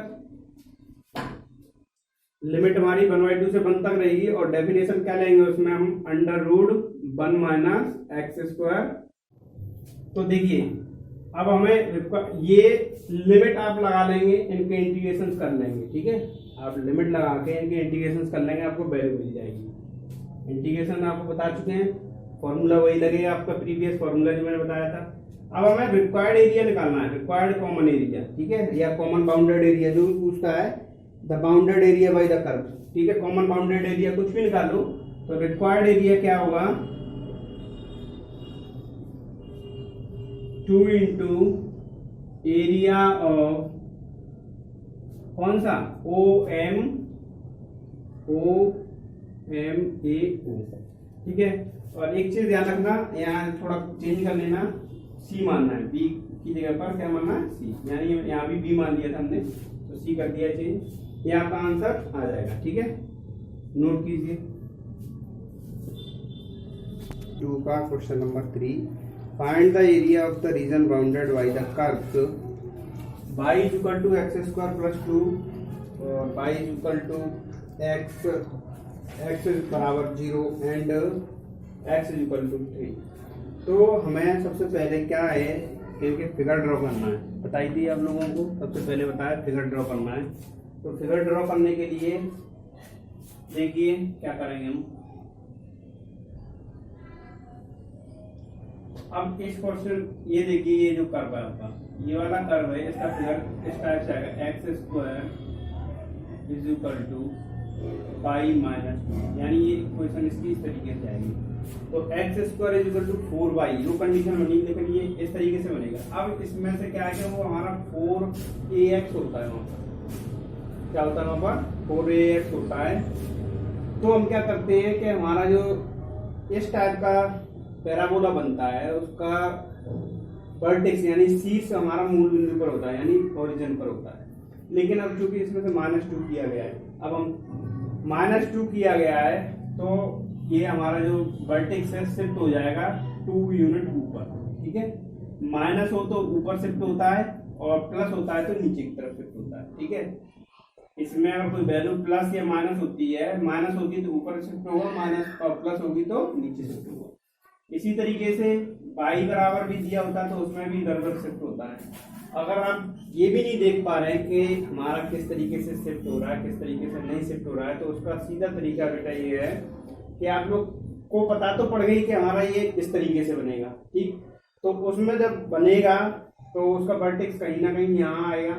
लिमिट हमारी 1/2 से 1 तक रहेगी। और डेफिनेशन क्या लेंगे उसमें हम, √1 - x²। तो देखिए अब हमें ये लिमिट आप लगा लेंगे, इनके इंटीग्रेशन कर लेंगे। ठीक है, आप लिमिट लगा के इनके इंटीग्रेशन कर लेंगे, आपको वैल्यू मिल जाएगी। इंटीग्रेशन आपको बता चुके हैं, फॉर्मूला वही लगेगा आपका प्रीवियस फॉर्मूला जो मैंने बताया था। अब हमें रिक्वायर्ड एरिया निकालना है, रिक्वायर्ड कॉमन एरिया। ठीक है, या कॉमन बाउंडेड एरिया जो भी पूछता है, the bounded area by the curve. ठीक है, कॉमन बाउंडेड एरिया कुछ भी निकालो, तो रिक्वायर्ड एरिया क्या होगा, 2 × एरिया ऑफ कौन सा, OMAO। ठीक है, और एक चीज ध्यान रखना, यहाँ थोड़ा चेंज कर लेना, सी मानना है, बी की जगह पर क्या मानना है, सी, यानी यहाँ भी बी मान लिया था हमने, तो सी कर दिया चेंज, ये आपका आंसर आ जाएगा। ठीक है, नोट कीजिए। 2 का question number 3, find the area of the reason bounded by the curves y = x² + 2 और y = x 0 एंड x = 3। तो हमें सबसे पहले क्या है, इनके फिगर ड्रॉ करना है। बताई थी आप लोगों को, सबसे पहले बताया फिगर ड्रॉ करना है। तो फिगर ड्रॉ करने के लिए देखिए क्या करेंगे हम। अब इस क्वेश्चन ये देखिए, ये जो कर्व है आपका, ये वाला कर्व है, इसका फिगर इस टाइप से आएगा, x² = y - यानी ये इक्वेशन इसकी इस तरीके से आएगी। तो x² = 4y, जो कंडीशन बनी, लेकिन ये इस तरीके से बनेगा। अब इसमें से क्या है, वो हमारा 4ax होता है, वहाँ पर क्या होता है, वहाँ पर 4ax होता है। तो हम क्या करते हैं कि हमारा जो इस टाइप का पैराबोला बनता है, उसका वर्टेक्स यानी शीर्ष हमारा मूल बिंदु पर होता है, यानी ओरिजिन पर होता है। लेकिन अब चूंकि इसमें से -2 किया गया है, अब हम -2 किया गया है, तो ये हमारा जो वर्टेक्स है शिफ्ट हो जाएगा 2 यूनिट ऊपर। ठीक है, माइनस हो तो ऊपर शिफ्ट होता है, और प्लस होता है तो नीचे की तरफ शिफ्ट होता है। ठीक है, इसमें अगर कोई वैल्यू प्लस या माइनस होती है, माइनस होगी तो ऊपर शिफ्ट होगा, माइनस और प्लस होगी तो नीचे शिफ्ट होगा। इसी तरीके से y बराबर भी दिया होता है, तो उसमें भी इधर उधर शिफ्ट होता है। अगर आप ये भी नहीं देख पा रहे हैं कि हमारा किस तरीके से शिफ्ट हो रहा है, किस तरीके से नहीं शिफ्ट हो रहा है, तो उसका सीधा तरीका बेटा ये है कि आप लोग को पता तो पड़ गई कि हमारा ये इस तरीके से बनेगा। ठीक, तो उसमें जब बनेगा तो उसका वर्टेक्स कहीं ना कहीं यहाँ आएगा,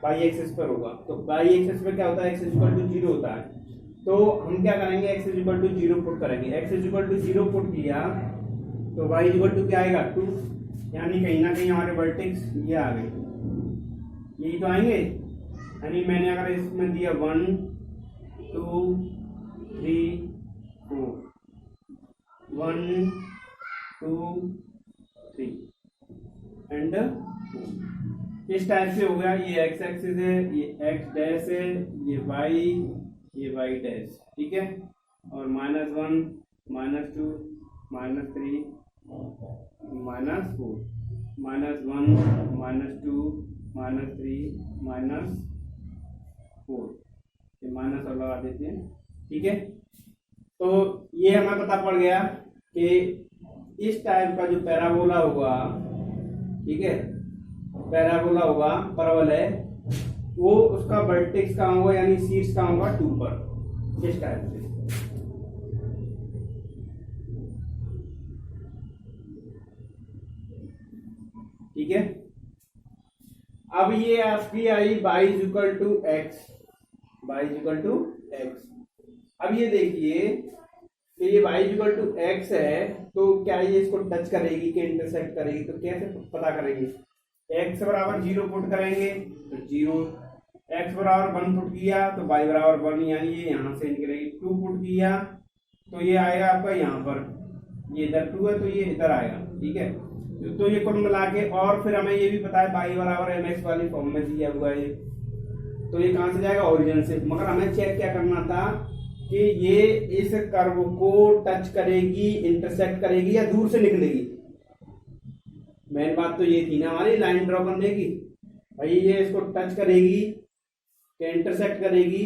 बाई एक्सिस पर होगा। तो बाई एक्सिस पर क्या होता है, x = 0 होता है। तो हम क्या करेंगे, x = 0 पुट करेंगे। x = 0 पुट किया तो y = क्या आएगा, 2, यानी कहीं ना कहीं हमारे वर्टेक्स ये आ गए, यही तो आएंगे। यानी मैंने अगर इसमें दिया 1 2 3 4 1 2 3 एंड 4, इस टाइप से हो गया। ये एक्स एक्सिस है, ये एक्स डैश है, ये वाई डैश, ठीक है। और -1 -2 -3 -4 -1 -2 -3 -4, ये माइनस और लगा देते हैं, ठीक है। तो ये हमें पता पड़ गया कि इस टाइप का जो पैराबोला होगा, ठीक है, पैराबोला होगा, परवल है, वो उसका वर्टेक्स कहाँ होगा, यानी शीर्ष कहाँ होगा, 2 पर, इस टाइप से। ठीक है। अब ये आपकी आई y इक्वल टू एक्स, अब ये देखिए कि ये y इक्वल टू एक्स है, तो क्या ये इसको टच करेगी कि इंटरसेक्ट करेगी, तो कैसे पता करेंगे? x बराबर 0 पुट करेंगे तो 0, x बराबर 1 पुट किया तो y बराबर 1, यानी ये यहाँ से निकलेगी। 2 पुट किया तो ये आएगा आपका यहाँ पर, ये इधर 2 है तो ये इधर आएगा, ठीक है। तो ये कुल मिला के, और फिर हमें ये भी पता है y बराबर mx वाली फॉर्म में दिया हुआ है, तो ये कहां से जाएगा, ओरिजिन से। मगर हमें चेक क्या करना था कि ये इस कर्व को टच करेगी, इंटरसेक्ट करेगी या दूर से निकलेगी। मेन बात तो ये थी ना हमारी लाइन ड्रॉ करने की, भाई ये इसको टच करेगी कि इंटरसेक्ट करेगी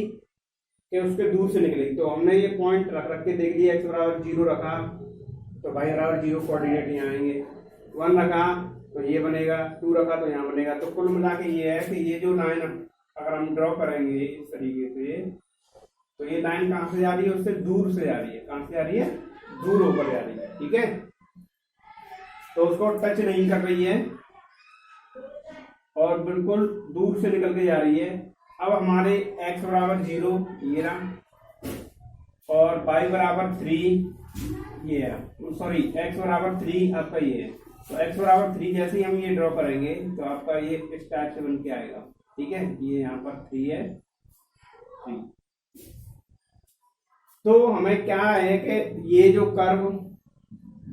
कि उसके दूर से निकलेगी। तो हमने ये पॉइंट रख के देख लिया, x बराबर 0 रखा तो y बराबर 0 कोऑर्डिनेट यहाँ आएंगे, 1 रखा तो ये बनेगा, 2 रखा तो यहाँ बनेगा। तो कुल मिला के ये है कि ये जो लाइन अगर हम ड्रॉ करेंगे इस तरीके से, तो ये लाइन कहाँ से जा रही है, उससे दूर से जा रही है। कहाँ से जा रही है, दूर होकर जा रही है, ठीक है। तो उसको टच नहीं कर रही है और बिल्कुल दूर से निकल के जा रही है। अब हमारे x बराबर 0 ये रहा और y बराबर 3 ये है, सॉरी x बराबर 3 आपका ये है। तो x बराबर 3 जैसे ही हम ये ड्रॉ करेंगे तो आपका ये इस टाइप से बन के आएगा, ठीक है। ये यहाँ पर 3 है, 3। तो हमें क्या है कि ये जो कर्व,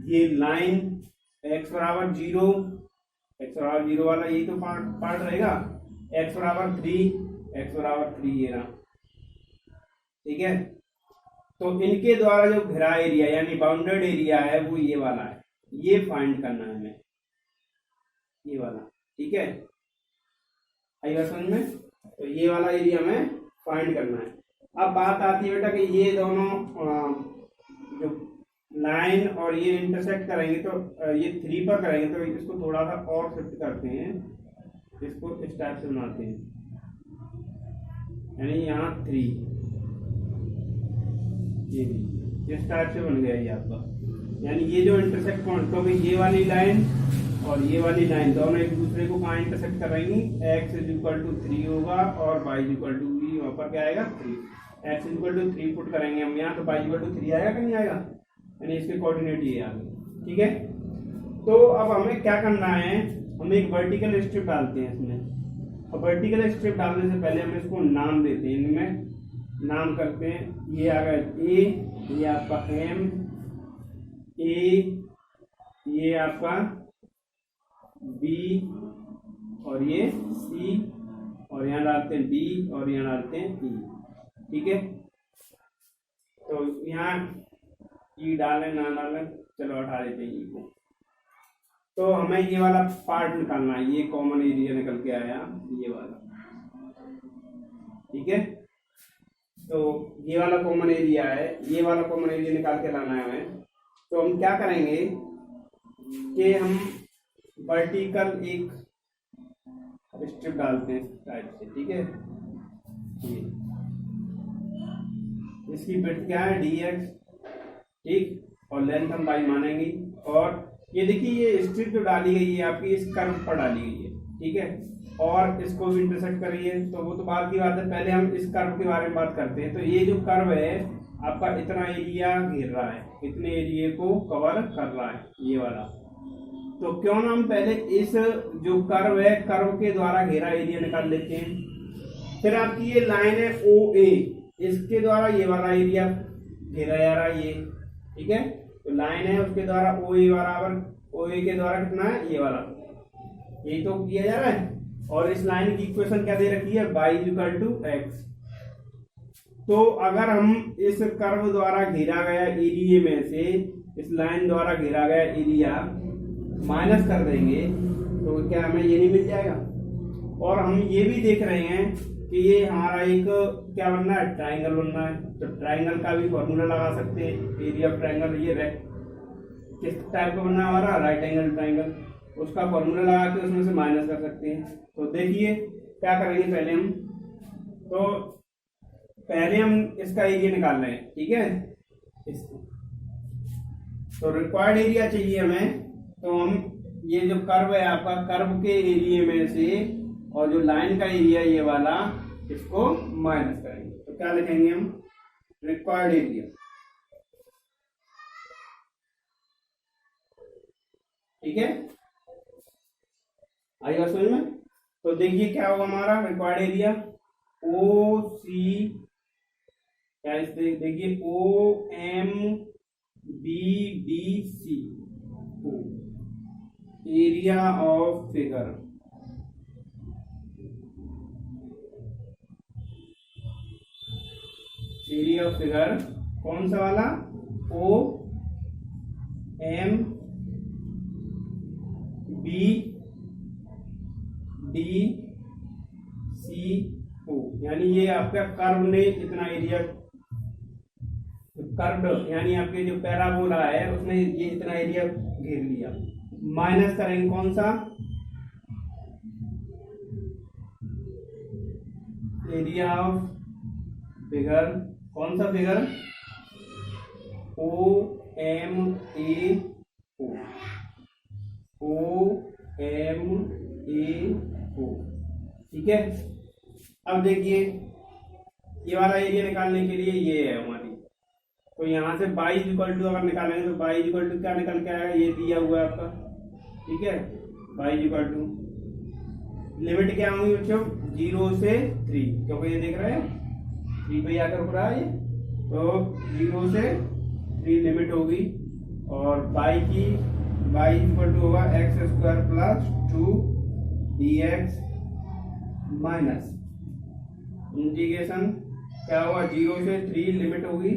ये लाइन x बराबर 0 वाला यही तो पार्ट रहेगा, x बराबर 3 ये रहा, ठीक है। तो इनके द्वारा जो घिरा एरिया यानी बाउंडेड एरिया है वो ये वाला है, ये फाइंड करना है हमें, ये वाला, ठीक है। आइएगा समझ में, तो ये वाला एरिया हमें फाइंड करना है। अब बात आती है बेटा कि ये दोनों जो लाइन और ये इंटरसेक्ट करेंगे तो ये 3 पर करेंगे, तो इसको थोड़ा सा और शिफ्ट करते हैं, इसको इस टाइप से बनाते हैं, यानी यहाँ 3 ये भी इस टाइप से बन गया ये आपका। यानी ये जो इंटरसेक्ट पॉइंट, क्योंकि ये वाली लाइन और ये वाली लाइन दोनों एक दूसरे को कहाँ इंटरसेक्ट कर रही हैं, x इक्वल टू 3 होगा और y इक्वल टू भी वहाँ पर क्या आएगा 3। x इक्वल टू 3 पुट करेंगे हम यहाँ, तो y इक्वल टू 3 आएगा कि नहीं आएगा, यानी इसके कोऑर्डिनेट ये आ गए, ठीक है। तो अब हमें क्या करना है, हम एक वर्टिकल स्ट्रिप डालते हैं इसमें। और वर्टिकल स्ट्रिप डालने से पहले हम इसको नाम देते हैं, इनमें नाम करते हैं। ये आ गया ए, ये आपका एम, ए, ये आपका बी और ये सी, और यहाँ डालते हैं डी और यहाँ डालते हैं ई, ठीक है। तो यहाँ ई डालें ना डालें, चलो हटा देते हैं ई को। तो हमें ये वाला पार्ट निकालना है, ये कॉमन एरिया निकल के आया ये वाला, ठीक है। तो ये वाला कॉमन एरिया है, ये वाला कॉमन एरिया निकाल के लाना है हमें। तो हम क्या करेंगे कि हम वर्टिकल एक स्ट्रिप डालते हैं टाइप से, ठीक है। ये इसकी विड्थ क्या है dx, ठीक, और लेंथ हम y मानेंगे। और ये देखिए ये स्ट्रिप जो डाली गई है आपकी इस कर्व पर डाली गई है, ठीक है, और इसको भी इंटरसेक्ट कर रही है, तो वो तो बाद की बात है। पहले हम इस कर्व के बारे में बात करते हैं। तो ये जो कर्व है आपका इतना एरिया घेर रहा है, इतने एरिया को कवर कर रहा है ये वाला। तो क्यों ना हम पहले इस जो कर्व है, कर्व के द्वारा घेरा एरिया निकाल लेते हैं। फिर आपकी ये लाइन है OA, इसके द्वारा ये वाला एरिया घेरा जा रहा है ये, ठीक है। तो लाइन है उसके द्वारा OA बराबर, OA के द्वारा कितना है ये वाला, यही तो किया जा रहा है। और इस लाइन की इक्वेशन क्या दे रखी है, y = x। तो अगर हम इस कर्व द्वारा घेरा गया एरिया में से इस लाइन द्वारा घेरा गया एरिया माइनस कर देंगे तो क्या हमें ये नहीं मिल जाएगा। और हम ये भी देख रहे हैं कि ये हमारा एक क्या बनना है, ट्राइंगल बनना है। तो ट्राइंगल का भी फॉर्मूला लगा सकते हैं, एरिया ऑफ ट्राइंगल। ये किस टाइप का बनना है हमारा, राइट एंगल ट्राइंगल, उसका फॉर्मूला लगा के उसमें से माइनस कर सकते हैं। तो देखिए क्या करेंगे, पहले हम इसका एरिया निकाल रहे हैं, ठीक है। तो रिक्वायर्ड एरिया चाहिए हमें, तो हम ये जो कर्व है आपका, कर्व के एरिया में से और जो लाइन का एरिया ये वाला, इसको माइनस करेंगे। तो क्या लिखेंगे हम, रिक्वायर्ड एरिया, ठीक है। आइएगा समझ में। तो देखिए क्या होगा हमारा रिक्वायर्ड एरिया, OC क्या इससे देखिए OMBBC, area of figure, area of figure कौन सा वाला, OMBDCO, यानी ये आपका कर्व ने इतना एरिया, कर्व यानी आपके जो पैराबोला है उसने ये इतना एरिया घेर लिया। माइनस करेंगे कौन सा, एरिया ऑफ फिगर, कौन सा फिगर, OMAO, ठीक है। अब देखिए ये वाला एरिया निकालने के लिए ये है हमारी, तो यहाँ से y = अगर निकालेंगे तो y = क्या निकल के आएगा, ये दिया हुआ है आपका, ठीक है। y = लिमिट क्या होगी बच्चों, 0 से 3, क्योंकि ये देख रहे हैं 3 पे आकर हो रहा है ये, तो 0 से 3 लिमिट होगी। और y = होगा x² + 2dx माइनस इंटीग्रेशन क्या होगा, 0 से 3 लिमिट होगी,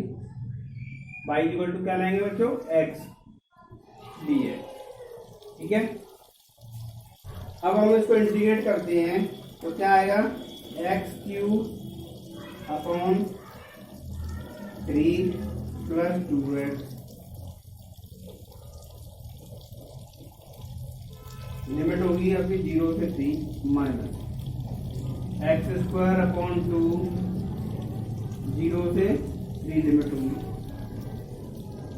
y = क्या लाएंगे बच्चों, x dx, ठीक है। अब हम इसको इंटीग्रेट करते हैं तो क्या आएगा, x³ / 3 + 2x, लिमिट होगी आपकी 0 से 3 माइनस x² / 2, 0 से 3 लिमिट होगी।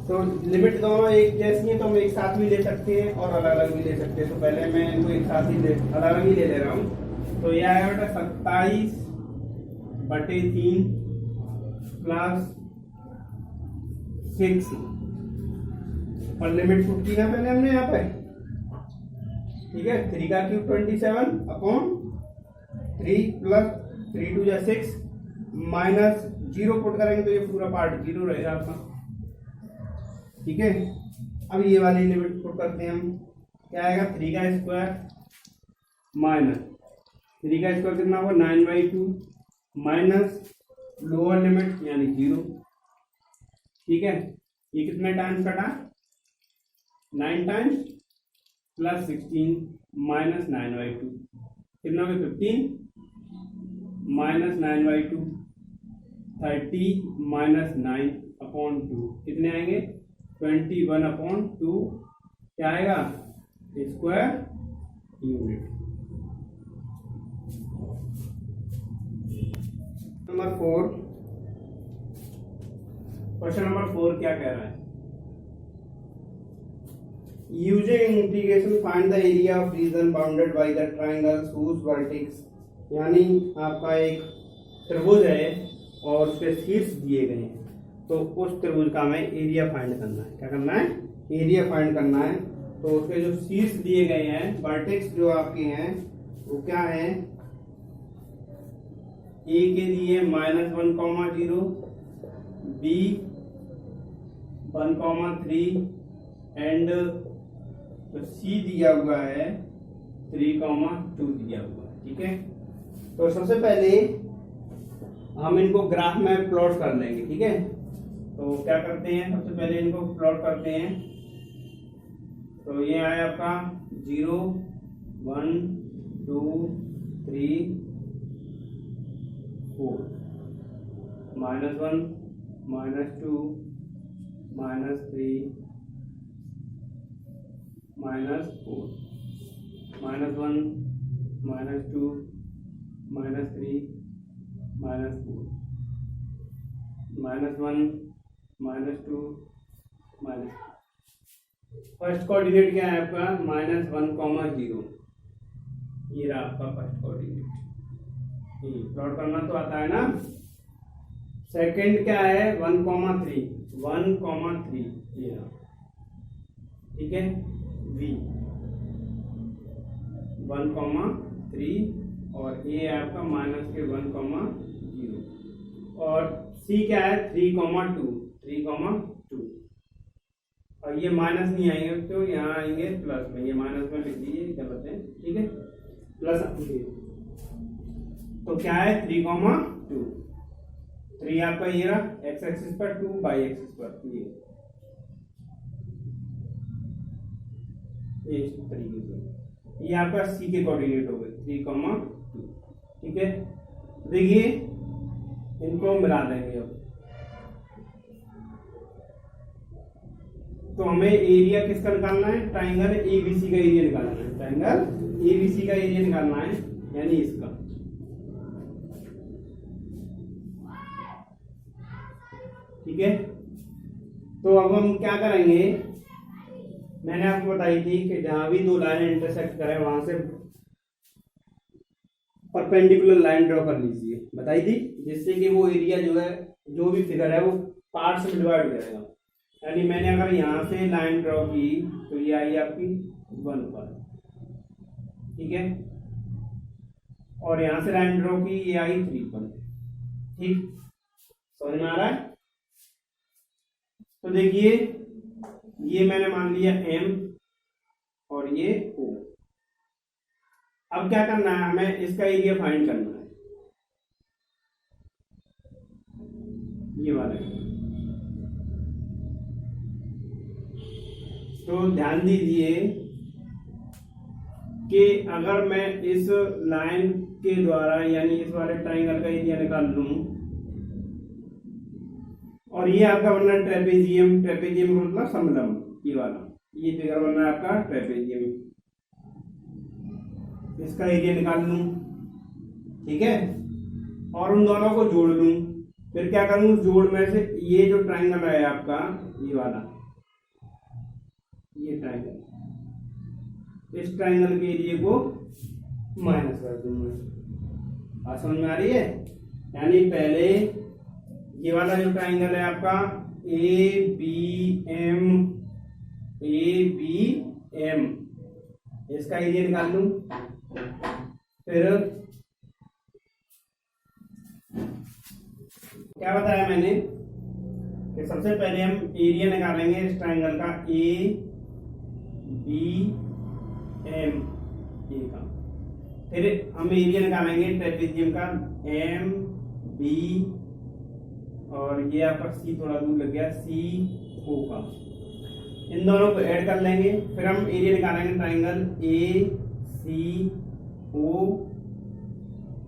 तो लिमिट दोनों एक जैसी है तो हम एक साथ भी ले सकते हैं और अलग अलग भी ले सकते हैं। तो पहले मैं इनको एक साथ ही अलग अलग ही ले रहा हूँ। तो यह आएगा बेटा 27/3 + 6 और लिमिट पुट की ना पहले हमने यहाँ पे, ठीक है। 3³ 27/3 + 3 × 2 = 6 माइनस 0 पुट करेंगे तो ये पूरा पार्ट 0 रहेगा आपका, ठीक है। अब ये वाली लिमिट पुट करते हैं हम, क्या आएगा 3² माइनस 3² कितना होगा 9/2 माइनस लोअर लिमिट यानी 0, ठीक है। ये कितने टाइम्स कटा, 9 टाइम्स + 16 माइनस 9/2 कितना हो गया 15 माइनस 9/2 30 माइनस 9/2 कितने आएंगे 21/2, क्या आएगा square unit. Number 4, question number 4 क्या कह रहा है, using integration find the area of reason bounded by the triangle whose vertex, यानी आपका एक त्रिभुज है और उसके शीर्ष दिए गए हैं, तो उस त्रिभुज का हमें एरिया फाइंड करना है। क्या करना है, एरिया फाइंड करना है। तो उसके जो शीर्ष दिए गए हैं, वर्टेक्स जो आपके हैं वो क्या है, ए के लिए -1,0, बी 1,3 एंड तो सी दिया हुआ है 3,2 दिया हुआ है। ठीक है, तो सबसे पहले हम इनको ग्राफ में प्लॉट कर लेंगे। ठीक है, तो क्या करते हैं, सबसे पहले इनको प्लॉट करते हैं। तो ये आया आपका 0, 1, 2, 3, 4, -1, -2, -3, -4, -1, -2, -3, -4, -1, -2, फर्स्ट कोऑर्डिनेट क्या है आपका -1,0, ये रहा आपका फर्स्ट कोऑर्डिनेट। प्लॉट करना तो आता है ना। सेकंड क्या है 1,3, 1,3 ये रहा। ठीक है, v 1,3 और ये आपका -1,0 और c क्या है 3,2, 3,2 और ये माइनस नहीं आएंगे तो यहाँ आएंगे प्लस में, ये माइनस में लिख दीजिए, गलत है। ठीक है, प्लस तो क्या है 3,2, 3 आपका ये रहा एक्स एक्सिस पर, 2 बाई एक्सिस पर, ये इस तरीके से ये आपका सी के कोऑर्डिनेट हो गए 3,2। ठीक है, देखिए इनको मिला देंगे अब। तो हमें एरिया किसका निकालना है, ट्राइंगल एबीसी का एरिया निकालना है, ट्राइंगल एबीसी का एरिया निकालना है, यानी इसका। ठीक है, तो अब हम क्या करेंगे, मैंने आपको बताई थी कि जहां भी दो लाइन इंटरसेक्ट करें वहां से परपेंडिकुलर लाइन ड्रॉ कर लीजिए, बताई थी, जिससे कि वो एरिया जो है, जो भी फिगर है वो पार्ट में डिवाइड हो जाएगा। यानी मैंने अगर यहां से लाइन ड्रॉ की तो ये आई आपकी 1 पर। ठीक है, और यहां से लाइन ड्रॉ की ये आई 3 पर। ठीक, समझ में आ रहा है। तो देखिए ये मैंने मान लिया M और ये O। अब क्या करना है, हमें इसका एरिया फाइंड करना है, ये वाला। तो ध्यान दीजिए कि अगर मैं इस लाइन के द्वारा यानी इस वाले ट्राइंगल का एरिया निकाल लूं, और ये आपका बनना है ट्रेपेजियम, ट्रेपेजियम मतलब समलंब, ये वाला, ये फिगर बनना है आपका ट्रेपेजियम, इसका एरिया निकाल लूं। ठीक है, और उन दोनों को जोड़ लूं, फिर क्या करूं, जोड़ में से ये जो ट्राइंगल है आपका ये वाला, ये ट्राइंगल, इस ट्राइंगल के एरिया को माइनस कर दूंगा। बात समझ में आ रही है। यानी पहले ये वाला जो ट्राइंगल है आपका ए बी एम, इसका एरिया निकाल लूं। फिर क्या बताया मैंने कि सबसे पहले हम एरिया निकालेंगे इस ट्राइंगल का ए बी एम का, फिर हम एरिया निकालेंगे ट्रेपेजियम का एम बी और ये आपका सी थोड़ा दूर लग गया सी ओ का, इन दोनों को ऐड कर लेंगे। फिर हम एरिया निकालेंगे ट्राइंगल ए सी ओ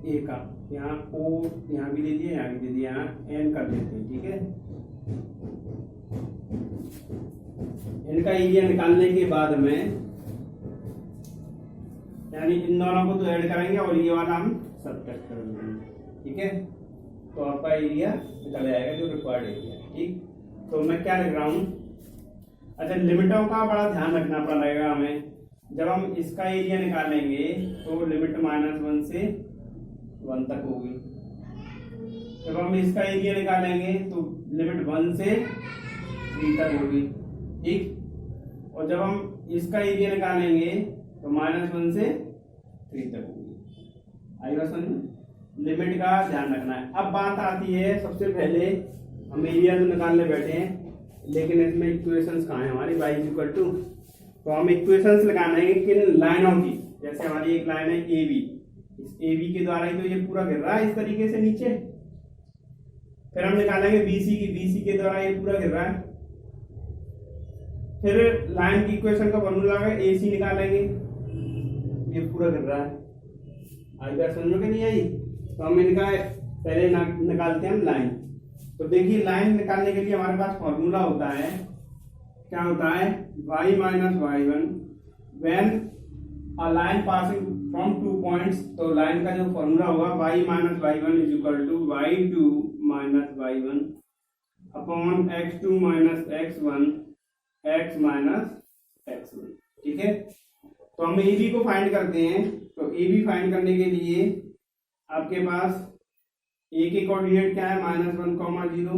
ए का, यहाँ ओ यहाँ भी दे दिया, यहाँ भी दे दिया, यहाँ एन कर देते हैं। ठीक है, इनका एरिया निकालने के बाद में यानी इन दोनों को तो ऐड करेंगे और ये वाला हम सब्ट्रैक्ट कर देंगे। ठीक है, तो आपका एरिया निकल जाएगा जो रिक्वायर्ड एरिया। ठीक, तो मैं क्या लिख रहा हूँ, अच्छा लिमिटों का बड़ा ध्यान रखना पड़ेगा हमें। जब हम इसका एरिया निकालेंगे तो लिमिट -1 से 1 तक होगी, जब हम इसका एरिया निकालेंगे तो लिमिट 1 से 3 तक होगी। ठीक, और जब हम इसका एरिया निकालेंगे तो -1 से 3 तक होगी। आई बात समझ में। लिमिट का ध्यान रखना है। अब बात आती है, सबसे पहले हम एरिया तो निकालने बैठे हैं, लेकिन इसमें इक्वेशंस कहाँ है हमारी y इक्वल टू, तो हम इक्वेशंस लगाना है किन लाइनों की। जैसे हमारी एक लाइन है ए बी, इस ए बी के द्वारा ही तो ये पूरा गिर रहा है इस तरीके से नीचे। फिर हम निकालेंगे बीसी की, बीसी के द्वारा ये पूरा गिर रहा है। फिर लाइन की इक्वेशन का फॉर्मूला है ए सी निकालेंगे, ये पूरा गिर रहा है। आज बात समझ में नहीं आई, तो हम इनका पहले निकालते हैं हम लाइन। तो देखिए लाइन निकालने के लिए हमारे पास फॉर्मूला होता है, क्या होता है, y minus y1 when a line passing from 2 points. तो लाइन का जो फॉर्मूला होगा y minus y1 is equal to y2 minus y1 upon x2 minus x1 x minus x1। ठीक है, तो हम ए बी को फाइंड करते हैं। तो ए बी फाइंड करने के लिए आपके पास ए के कोऑर्डिनेट क्या है, -1, 0,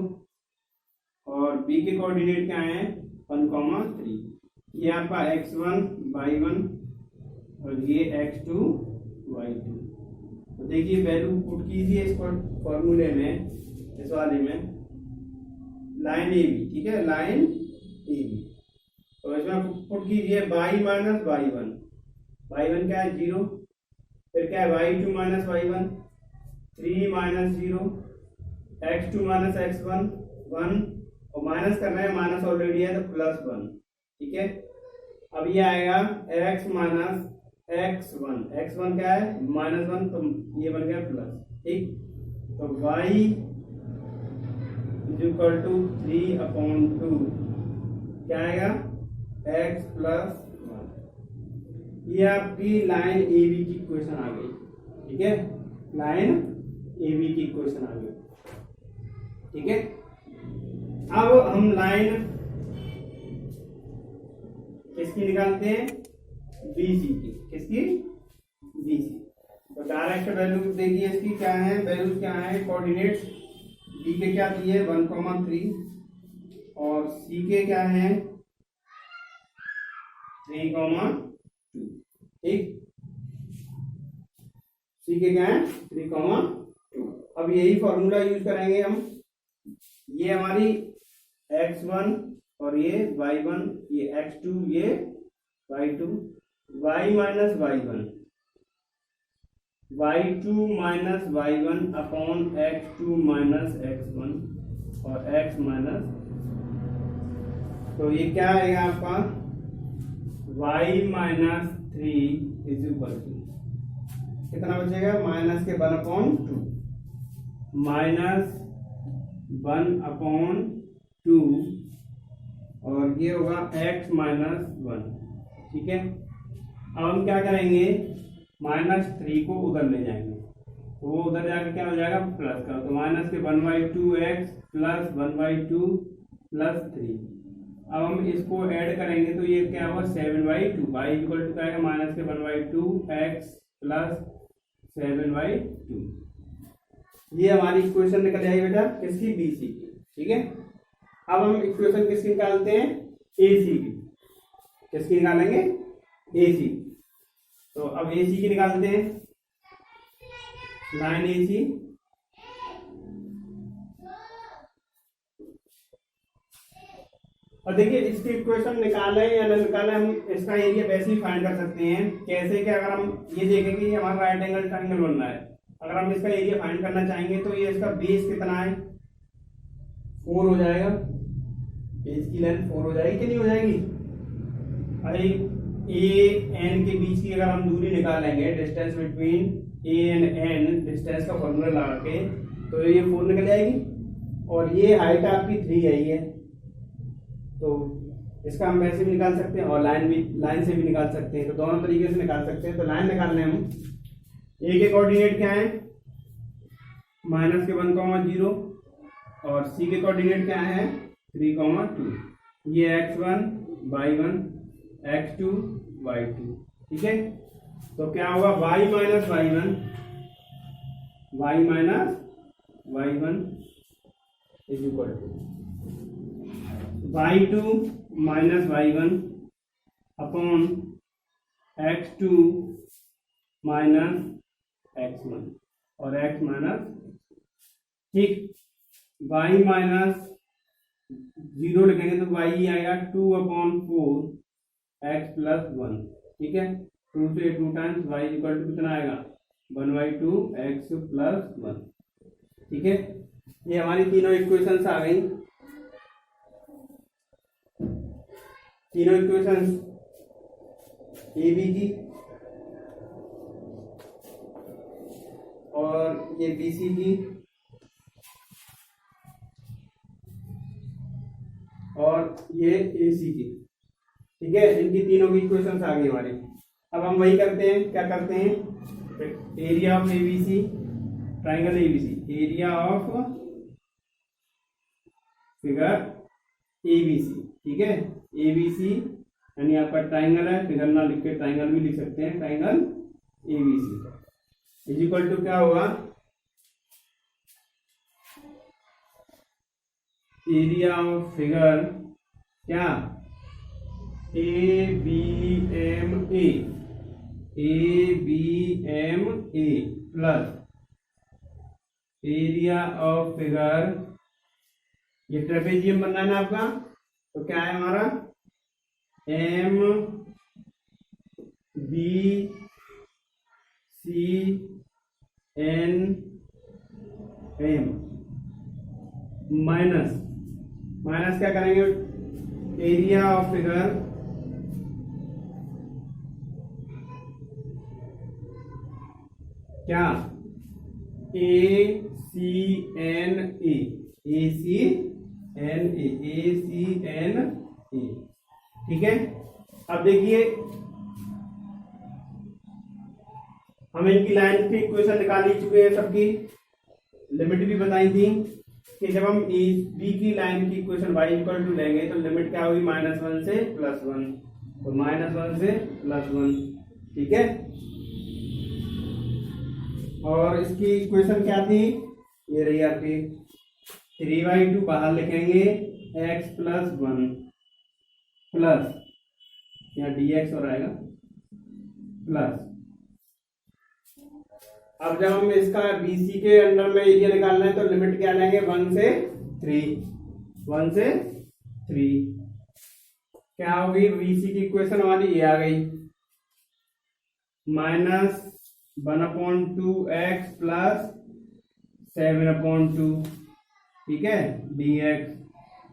और बी के कोऑर्डिनेट क्या है, 1, 3। ये आपका x1 y1 और ये x2 y2। तो देखिए वैल्यू पुट कीजिए इस फॉर्मूले में, इस वाले में लाइन ए बी। ठीक है, लाइन ए बी, तो इसमें पुट कीजिए y माइनस y1, y1 क्या है 0, फिर क्या है y2 minus y1 3 minus 0, x2 minus x1 1, और माइनस करना है, माइनस ऑलरेडी है तो +1। ठीक है, अब ये आएगा x माइनस x1, x1 क्या है -1, तो ये बन गया प्लस। ठीक, तो y इज इक्वल टू 3/2 क्या आएगा, x प्लस 1। ये आपकी लाइन ए बी की इक्वेशन आ गई। ठीक है, लाइन ए बी की इक्वेशन आ गई। ठीक है, अब हम लाइन किसकी निकालते हैं, बीसी की। किसकी, बीसी। तो डायरेक्ट वैल्यू देखिए इसकी क्या है, वैल्यू क्या है, कोऑर्डिनेट्स बी के क्या दिए 1, 3, और सी के क्या है 3, 2। ठीक, सी के क्या है 3, 2। अब यही फॉर्मूला यूज करेंगे हम। ये हमारी x1 और ये y1, ये x2, ये y2, y minus y1, y2 minus y1 upon x2 minus x1 और x माइनस, तो ये क्या आएगा आपका y minus 3 is equal to कितना बचेगा, माइनस के 1/2, माइनस 1/2, और ये होगा x माइनस 1। ठीक है, अब हम क्या करेंगे, -3 को उधर ले जाएंगे, तो वो उधर जाकर क्या हो जाएगा प्लस का, तो माइनस के 1/2x प्लस 1/2 प्लस 3। अब हम इसको ऐड करेंगे तो ये क्या होगा 7/2, y इक्वल टू क्या आएगा माइनस के 1/2x प्लस 7/2। ये हमारी इक्वेशन निकल जाएगी बेटा किसकी, बीसी की। ठीक है, अब हम इक्वेशन किसकी निकालते हैं, एसी की। किसकी निकालेंगे, एसी। तो अब एसी की निकालते हैं, लाइन एसी। और देखिए इसकी इक्वेशन निकाले या न निकाले, हम इसका एरिया वैसे ही फाइंड कर सकते हैं। कैसे कि अगर हम ये देखें कि ये हमारा राइट एंगल ट्रायंगल बन रहा है, अगर हम इसका एरिया फाइंड करना चाहेंगे तो ये इसका बेस कितना है 4 हो जाएगा। बेस की लेंथ 4 हो जाएगी कि नहीं हो जाएगी, अरे ए एन के बीच की अगर हम दूरी निकालेंगे, distance between A and N, distance का फॉर्मूला लगा के, तो ये 4 निकल जाएगी। और ये हाइट आपकी 3 है, ये तो इसका हम वैसे भी निकाल सकते हैं और लाइन से भी निकाल सकते हैं, तो दोनों तरीके से निकाल सकते हैं। तो लाइन निकालने हम, ए के कोऑर्डिनेट क्या है माइनस के 1, 0, और सी के कोऑर्डिनेट क्या है 3, 2। ये x1 y1 x2 y2। ठीक है, तो क्या होगा y minus y1 is equal to y2 minus y1 upon x2 minus x1। और x माइनस, ठीक। y माइनस 0 लिखेंगे तो y ही आएगा 2/4 x प्लस 1, ठीक है। 2 से 2 टाइम्स y इक्वल टू कितना आएगा 1/2 x प्लस 1, ठीक है। ये हमारी तीनों इक्वेशंस आ गई, तीनों इक्वेशंस ए बी की और ये बी सी की और ये ए सी की, ठीक है। इनकी तीनों की इक्वेशंस आ गई हमारी। अब हम वही करते हैं, क्या करते हैं, area of ABC, triangle ABC, area of figure ABC, ठीक है। एबीसी यानी आपका ट्राइंगल है, फिगर ना लिख के ट्राइंगल भी लिख सकते हैं, triangle ABC is equal to क्या होगा, एरिया ऑफ फिगर क्या A B M A plus area of figure, ये ट्रेपेजियम बनना है ना आपका, तो क्या है हमारा M B C N M minus क्या करेंगे, एरिया ऑफ फिगर क्या ए सी एन ए, ठीक है। अब देखिए हम इनकी लाइन की इक्वेशन निकाल ही चुके हैं, सबकी लिमिट भी बताई थी कि जब हम ए बी की लाइन की इक्वेशन y इक्वल टू लेंगे तो लिमिट क्या होगी -1 से +1, तो -1 से +1, ठीक है। और इसकी इक्वेशन क्या थी, ये रही आपकी 3/2 बाहर लिखेंगे x प्लस 1 प्लस यहाँ dx हो रहेगा प्लस, अब जब हम इसका BC के अंडर में एरिया निकालना है तो लिमिट क्या लेंगे 1 से 3, क्या होगी BC की इक्वेशन हमारी ये आ गई -1/2x प्लस 7/2, ठीक है, dx।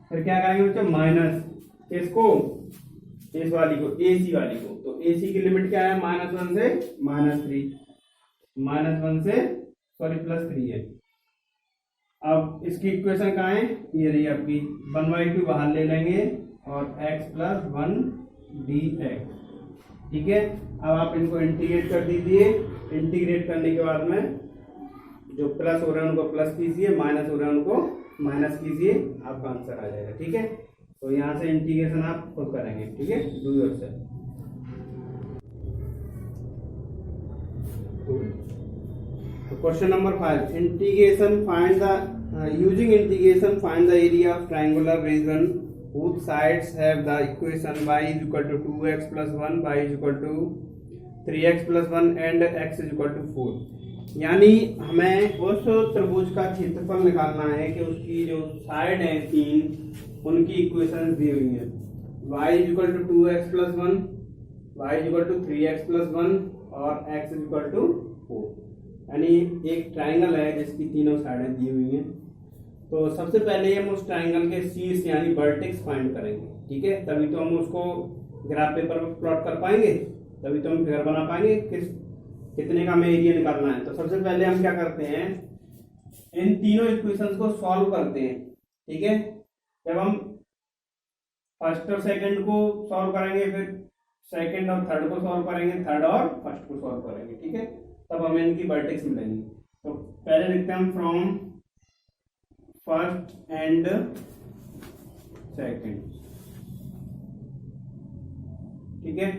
फिर क्या करेंगे बच्चों, माइनस इसको, इस वाली को, AC वाली को, तो AC की लिमिट क्या है -1 से -3, -1 से +3 है। अब इसकी इक्वेशन कहाँ है, ये रही आपकी 1/2 बाहर ले लेंगे और x प्लस 1 dx, ठीक है। अब आप इनको इंटीग्रेट कर दीजिए, इंटीग्रेट करने के बाद में जो प्लस हो रहे हैं उनको प्लस कीजिए, माइनस हो रहे हैं उनको माइनस कीजिए, आपका आंसर आ जाएगा, ठीक है। तो यहाँ से इंटीग्रेशन आप खुद करेंगे, ठीक है, डू योरसेल्फ। तो question number 5, integration find the using integration find the area of triangular region whose sides have the equation y is equal to 2x plus 1, y is equal to 3x plus 1 and x is equal to 4। यानी हमें उस त्रिभुज का क्षेत्रफल निकालना है कि उसकी जो साइड है 3 उनकी इक्वेशन दी हुई है, y is equal to 2x plus 1, y is equal to 3x plus 1 और x is equal to 4। यानी एक ट्राइंगल है जिसकी तीनों साइडें दी हुई हैं। तो सबसे पहले हम उस ट्राइंगल के शीर्ष यानी वर्टेक्स फाइंड करेंगे, ठीक है, तभी तो हम उसको ग्राफ पेपर पर प्लॉट कर पाएंगे, तभी तो हम फिगर बना पाएंगे कितने का हमें एरिया निकालना है। तो सबसे पहले हम क्या करते हैं, इन तीनों इक्वेशंस को सॉल्व करते हैं, ठीक है। जब हम फर्स्ट और सेकंड को सॉल्व करेंगे, फिर सेकंड और थर्ड को सॉल्व करेंगे, थर्ड और फर्स्ट को सॉल्व करेंगे, ठीक है, तब हमें इनकी वर्टेक्स मिलेंगी। तो पहले लिखते हैं हम फ्रॉम फर्स्ट एंड सेकंड, ठीक है।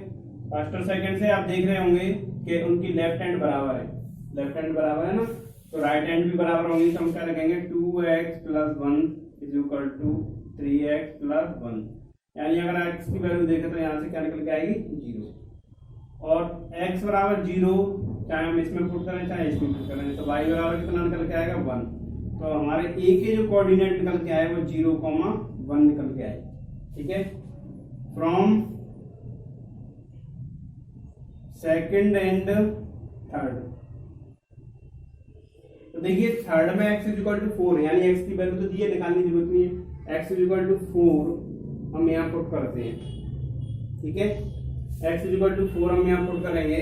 फर्स्ट और सेकंड से आप देख रहे होंगे कि उनकी लेफ्ट हैंड बराबर है, लेफ्ट हैंड बराबर है ना, तो राइट हैंड भी बराबर होंगी। तो हम क्या लिखेंगे 2x plus 1 is equal to 3x plus 1, यानी अगर x की वैल्यू देखें तो यहाँ से क्या निकल के आएगी 0, और x बराबर 0 चाहे हम इसमें पुट करें चाहे इसमें पुट करें, तो y बराबर कितना निकल के आएगा 1। तो हमारे a के जो कोऑर्डिनेट निकल के आए वो 0,1 निकल के आए। ठीक है, फ्रॉम सेकंड एंड थर्ड। तो देखिए थर्ड में x इज इक्वल टू 4 यानी x की वैल्यू तो दी है, निकालने की जरूरत नहीं है। x इज इक्वल टू 4 हम यहाँ पुट करते हैं। ठीक है, x इज इक्वल टू 4 हम यहाँ पुट करेंगे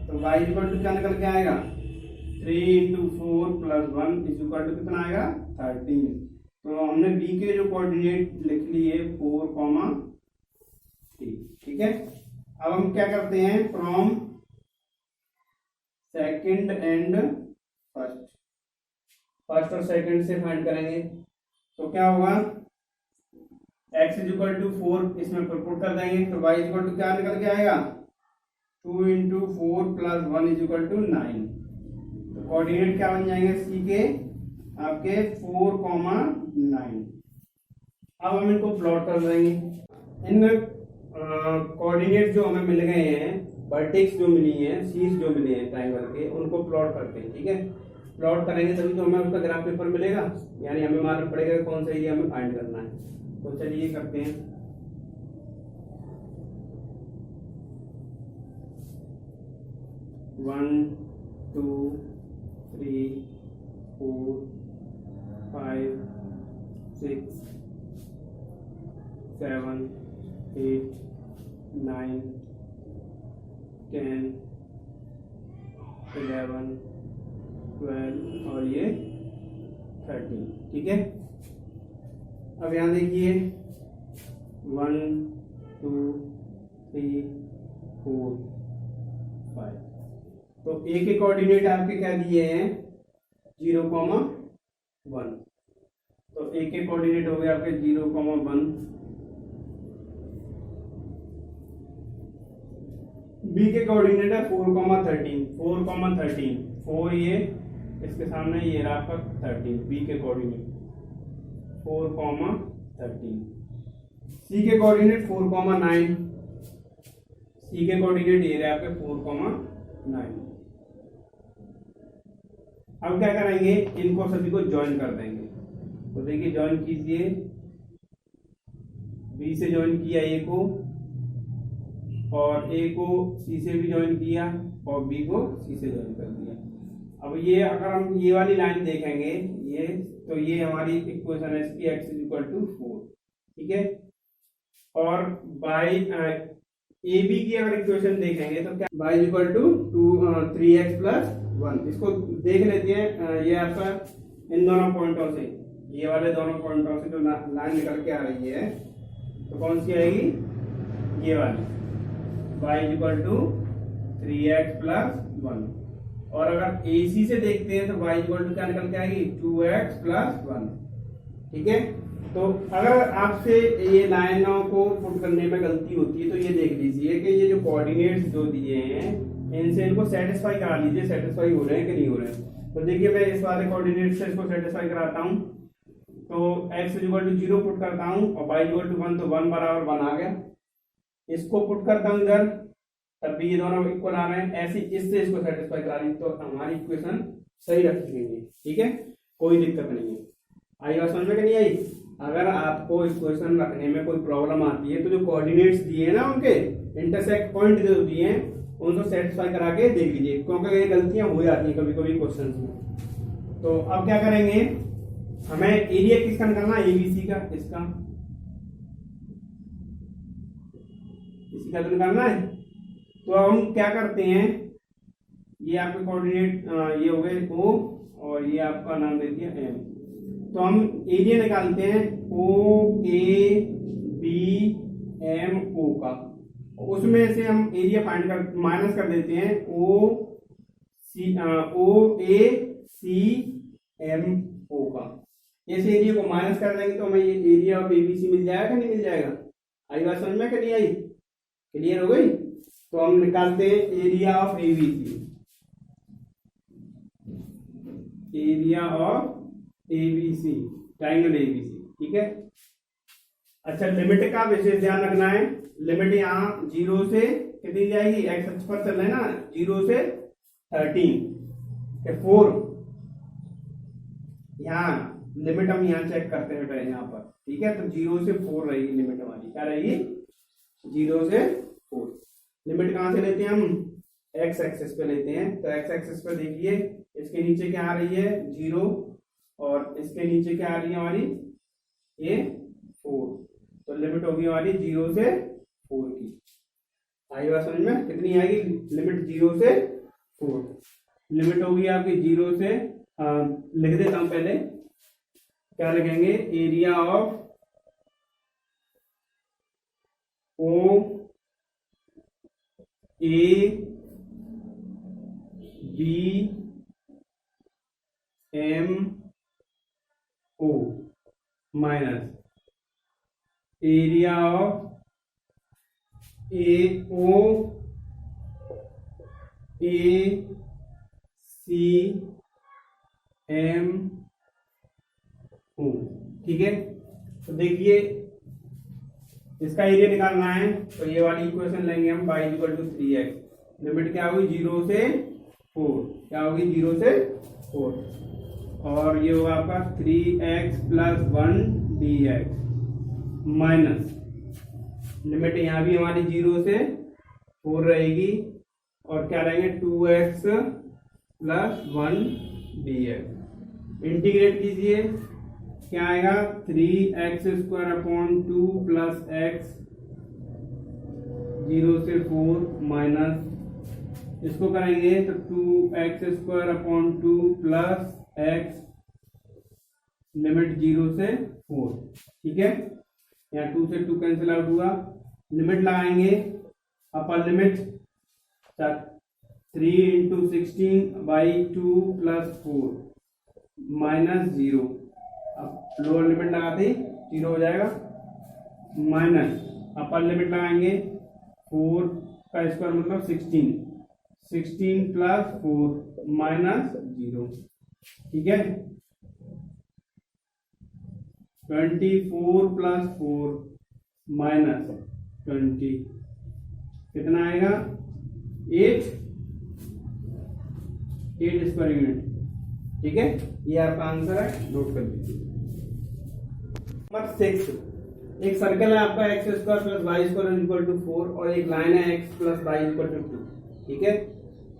तो y इज इक्वल टू क्या निकल के आएगा 3 into 4 plus 1 is equal to कितना आएगा 13। तो हमने b के जो कोऑर्डिनेट लिख लिए 4, 3। ठीक है, अब हम क्या करते हैं from second and first, first और सेकंड से फाइंड करेंगे। तो क्या होगा x इज इक्वल टू 4 इसमें पुट कर देंगे तो y इज इक्वल टू क्या निकल के आएगा 2 into 4 plus 1 is equal to 9। तो कोऑर्डिनेट क्या बन जाएंगे c के आपके 4, 9। अब हम इनको प्लॉट कर देंगे। इन कोऑर्डिनेट जो हमें मिल गए हैं, वर्टेक्स जो मिली है, शीर्ष जो मिले हैं ट्रायंगल के, उनको प्लॉट करते हैं। ठीक है, प्लॉट करेंगे तभी तो हमें उसका ग्राफ पेपर मिलेगा, यानी हमें मालूम पड़ेगा कौन सा एरिया हमें फाइंड करना है। तो चलिए करते हैं। वन 2 3 4 5 6 7 8 9 10 11 12 और ये 13। ठीक है, अब यहाँ देखिए 1 2 3 4 5। तो a के कोऑर्डिनेट आपके क्या दिए हैं 0,1। तो a के कोऑर्डिनेट हो गए आपके 0,1। b के कोऑर्डिनेट है 4,13। 4,13 4 ये इसके सामने ये रहा आपका 13। b के कोऑर्डिनेट 4,13। c के कोऑर्डिनेट 4,9। c के कोऑर्डिनेट ये रहा आपके 4,9। अब क्या करेंगे इनको सभी को ज्वाइन कर देंगे। तो देखिए ज्वाइन कीजिए, b से ज्वाइन किया a को और a को c से भी ज्वाइन किया और b को c से ज्वाइन कर दिया। अब ये अगर हम ये वाली लाइन देखेंगे ये, तो ये हमारी इक्वेशन है इसकी x इज इक्वल टू 4। ठीक है, और बाई ए बी की अगर इक्वेशन देखेंगे तो क्या y is equal to 3x plus 1। इसको देख लेते हैं, ये आपका इन दोनों पॉइंटों से, ये वाले दोनों पॉइंटों से जो लाइन निकल के आ रही है तो कौन सी आएगी ये वाली y is equal to 3x plus 1। और अगर AC से देखते हैं तो y इज इक्वल टू क्या निकल के आएगी 2x प्लस 1। ठीक है, तो अगर आपसे ये लाइनों को पुट करने में गलती होती है तो ये देख लीजिए कि ये जो कोऑर्डिनेट्स जो दिए हैं इनसे इनको सेटिस्फाई करा लीजिए, सेटिस्फाई हो रहे हैं कि नहीं हो रहे हैं। तो देखिए मैं इस वाले कोऑर्डिनेट से इसको सेटिस्फाई कराता हूँ। तो x is equal to 0 put करता हूँ और y इक्वल टू 1, तो 1 बराबर 1 आ गया। इसको पुट करता हूँ इधर, तब भी ये दोनों इक्वल आ रहे हैं। ऐसे इससे इसको सेटिस्फाई करा ली तो हमारी इक्वेशन सही रखेंगे। ठीक है, कोई दिक्कत नहीं है। आई बात समझ में कि नहीं आई? अगर आपको इक्वेशन रखने में कोई प्रॉब्लम आती है तो जो कोऑर्डिनेट्स दिए हैं ना उनके इंटरसेक्ट पॉइंट जो दिए हैं उनको सेटिस्फाई करा के देख लीजिए, क्योंकि ये गलतियां हो जाती हैं कभी कभी क्वेश्चन में। तो अब क्या करेंगे, हमें एरिया किसका निकालना है एबीसी का, इसका इसी का तो निकालना है। तो अब हम क्या करते हैं, ये आपके कोऑर्डिनेट ये हो गए O और ये आपका नाम दे दिया M। तो हम एरिया निकालते हैं OABMO का, उसमें से हम एरिया फाइंड कर माइनस कर देते हैं OACMO का। इस एरिया को माइनस कर देंगे तो हमें ये एरिया ऑफ एबीसी मिल जाएगा नहीं मिल जाएगा? आई बात समझ में कि नहीं आई? क्लियर हो गई? तो हम निकालते हैं area of ABC, area of ABC, triangle ABC. ठीक है, अच्छा लिमिट का विशेष ध्यान रखना है। लिमिट यहाँ 0 से कितनी जाएगी, एक्स अक्ष पर चल रहे हैं ना, 0 से 13 4, यहाँ लिमिट हम यहाँ चेक करते हैं बेटा यहाँ पर, ठीक है। तो 0 से 4 रहेगी लिमिट हमारी, क्या रहेगी 0 से 4। लिमिट कहाँ से लेते हैं हम, एक्स एक्सिस पे लेते हैं। तो एक्स एक्सिस पे देखिए इसके नीचे क्या आ रही है 0 और इसके नीचे क्या आ रही है हमारी ये 4। तो लिमिट होगी हमारी 0 से 4 की। आई बात समझ में, कितनी आएगी लिमिट 0 से 4। लिमिट होगी आपकी 0 से लिख देता हूं पहले, क्या लिखेंगे, area of O A B M O minus area of A O A C M O, ठीक है। तो देखिए इसका एरिया निकालना है, तो ये वाली इक्वेशन लेंगे हम y equal to 3x। Limit क्या होगी 0 से 4, क्या होगी 0 से 4, और ये होगा आपका 3x plus 1 dx minus limit यहाँ भी हमारी 0 से 4 रहेगी, और क्या रहेंगे 2x प्लस 1 dx। इंटीग्रेट कीजिए, क्या आएगा 3x square upon 2 plus x 0 से 4 माइनस इसको करेंगे तो 2x square upon 2 plus x limit 0 से 4, ठीक है। यहाँ 2 से 2 कैंसिल आउट हुआ। लिमिट लगाएंगे, upper limit 3 into 16 by 2 plus 4 minus 0। अब लोअर लिमिट लगाते ही 0 हो जाएगा, माइनस अपर लिमिट लगाएंगे 4 का स्क्वायर मतलब 16 प्लस 4 माइनस 0, ठीक है। 24 प्लस 4 माइनस 20 कितना आएगा 8 स्क्वायर यूनिट, ठीक है। ये आपका आंसर है, नोट कर लीजिए। नंबर 6, एक सर्कल है आपका x square plus y square equal to 4 और एक लाइन है x plus y equal to 2, ठीक है।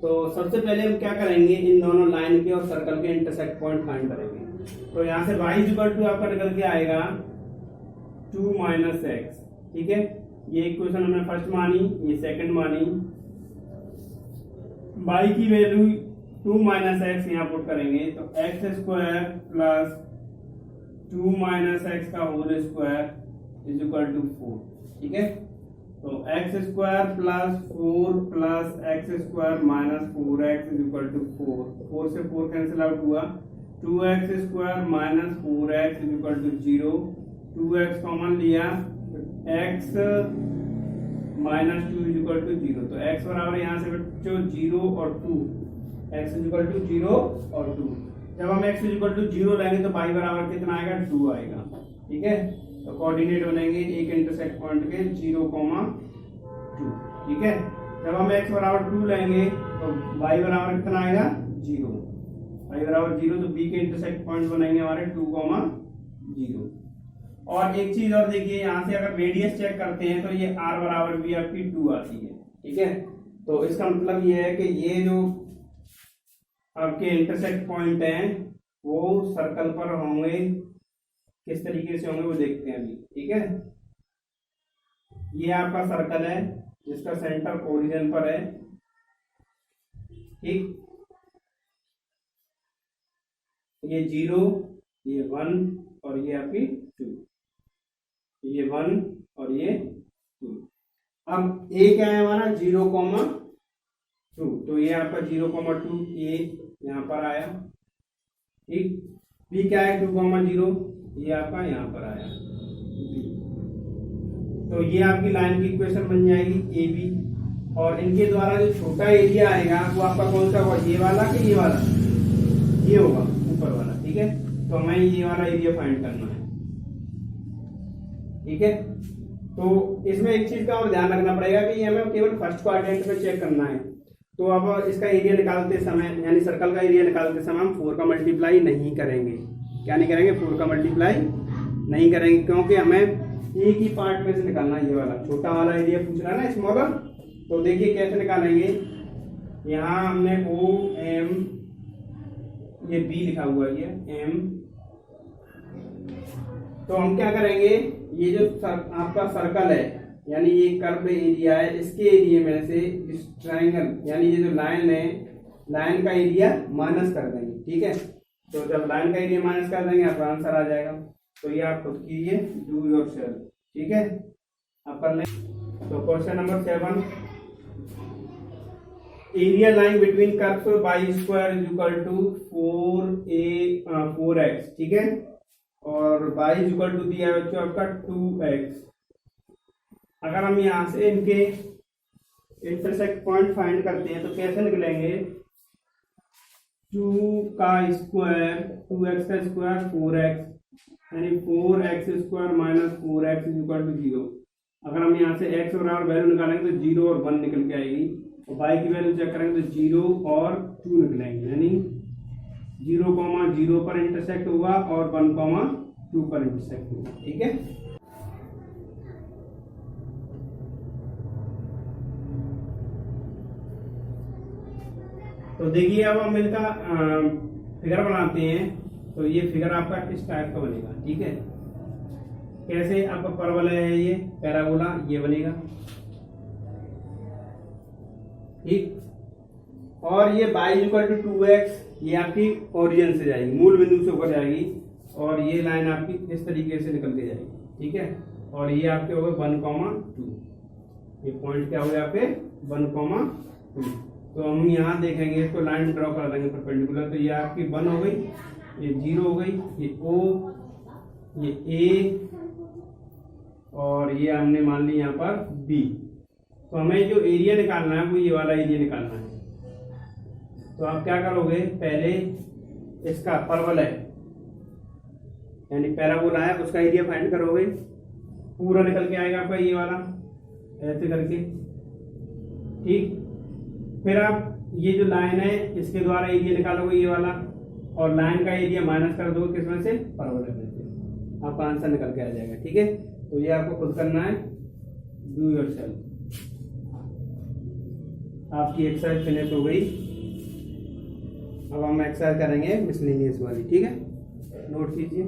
तो सबसे पहले हम क्या करेंगे, इन दोनों लाइन के और सर्कल के इंटरसेक्ट पॉइंट फाइंड करेंगे। तो यहाँ से वाई इक्वल टू आपका निकल के आएगा 2 माइनस एक्स, ठीक है। ये इक्वेशन हमने फर्स्ट मानी, ये सेकंड मानी। वाई की वैल्यू 2 माइनस एक्स यहाँ पुट करेंगे तो x square plus 2 minus x का whole square is equal to 4, ठीक है। तो x square plus 4 plus x square minus 4x is equal to 4 से 4 कैंसिल आउट हुआ। 2x square minus 4x is equal to 0, 2x common लिया तो x minus 2 is equal to 0। तो x बराबर यहाँ से बच्चों 0 और 2, x इज इक्वल टू 0 और 2। जब हम x इज इक्वल टू 0 लेंगे तो y बराबर कितना आएगा 2 आएगा, ठीक है। तो कोऑर्डिनेट बनेंगे एक इंटरसेक्ट पॉइंट के 0, 2, ठीक है। जब हम x बराबर 2 लेंगे तो y बराबर कितना आएगा 0, y बराबर 0। तो b के इंटरसेक्ट पॉइंट बनेंगे हमारे 2, 0। और एक चीज और देखिए, यहाँ से अगर रेडियस चेक करते हैं तो ये r बराबर भी आपकी 2 आती है, ठीक है। तो इसका मतलब ये है कि ये जो आपके इंटरसेक्ट पॉइंट हैं वो सर्कल पर होंगे, किस तरीके से होंगे वो देखते हैं अभी, ठीक है। ये आपका सर्कल है जिसका सेंटर ओरिजिन पर है, ठीक। ये 0, ये 1 और ये आपकी 2, ये 1 और ये 2। अब a क्या है हमारा 0, 2, तो ये आपका 0, 2 a यहाँ पर आया, ठीक। b क्या है 2, 0, ये आपका यहाँ पर आया। तो ये आपकी लाइन की इक्वेशन बन जाएगी ए बी, और इनके द्वारा जो छोटा एरिया आएगा वो आपका कौन सा होगा, ये वाला कि ये वाला, ये होगा ऊपर वाला, ठीक है। तो हमें ये वाला एरिया फाइंड करना है, ठीक है। तो इसमें एक चीज का और ध्यान रखना पड़ेगा कि ये हमें केवल फर्स्ट क्वाड्रेंट पे चेक करना है। तो अब इसका एरिया निकालते समय, यानी सर्कल का एरिया निकालते समय हम 4 का मल्टीप्लाई नहीं करेंगे। क्या नहीं करेंगे? 4 का मल्टीप्लाई नहीं करेंगे, क्योंकि हमें एक ही पार्ट में से निकालना है। ये वाला छोटा वाला एरिया पूछ रहा है ना, स्मॉलर। तो देखिए कैसे निकालेंगे। यहाँ हमने ओ एम, ये बी लिखा हुआ है, ये एम। तो हम क्या करेंगे, ये जो आपका सर्कल है, यानी ये कर्व एरिया है, इसके एरिया में से इस ट्रायंगल, यानी ये जो लाइन है, लाइन का एरिया माइनस कर देंगे। ठीक है, तो जब लाइन का एरिया माइनस कर देंगे आपका आंसर आ जाएगा। तो ये आप खुद कीजिए, डू योरसेल्फ। ठीक है, आप कर लें। तो question number 7, area line between curve by square is equal to 4x। ठीक है, और बाई इज इक्वल टू दिया है बच्चों आपका 2x। अगर हम यहां से इनके इंटरसेक्ट पॉइंट फाइंड करते हैं तो कैसे निकलेंगे? 2 का स्क्वायर, 2x का स्क्वायर 4x, यानी 4x square minus 4x is equal to 0। अगर हम यहाँ से x और r वैल्यू निकालेंगे तो 0 और 1 निकल के आएगी, और y की वैल्यू चेक करेंगे तो 0 और 2 निकलेंगे, यानी 0,0 पर इंटरसेक्ट होगा और 1,2 पर इंटरसेक्ट होगा। ठीक है, तो देखिए अब हम इनका फिगर बनाते हैं। तो ये फिगर आपका किस टाइप का बनेगा? ठीक है, कैसे? आपका परवलय है, ये पैराबोला, ये बनेगा। ठीक, और ये बाई इक्वल टू 2x, ये आपकी ओरिजिन से जाएगी, मूल बिंदु से होकर जाएगी, और ये लाइन आपकी इस तरीके से निकल के जाएगी। ठीक है, और ये आपके हो गए 1,2। ये पॉइंट क्या हो गया आपके? 1,2। तो हम यहाँ देखेंगे, इसको लाइन ड्रॉ कर देंगे परपेंडिकुलर। तो ये आपकी 1 हो गई, ये 0 हो गई, ये O, ये A, और ये हमने मान ली यहाँ पर B। तो हमें जो एरिया निकालना है वो ये वाला एरिया निकालना है। तो आप क्या करोगे? पहले इसका परवलय, यानी पैराबोला है, उसका एरिया फाइंड करोगे, पूरा निकल के आएगा आपका ये वाला, ऐसे करके। ठीक, फिर आप ये जो लाइन है इसके द्वारा एरिया निकालोगे, ये वाला, और लाइन का एरिया माइनस कर दोगे किसमें से? परवलय में से। आपका आंसर निकल के आ जाएगा। ठीक है, तो ये आपको खुद करना है, डू योरसेल्फ। आपकी एक्सरसाइज फिनिश हो गई। अब हम एक्सरसाइज करेंगे मिसलेनियस वाली। ठीक है, नोट कीजिए।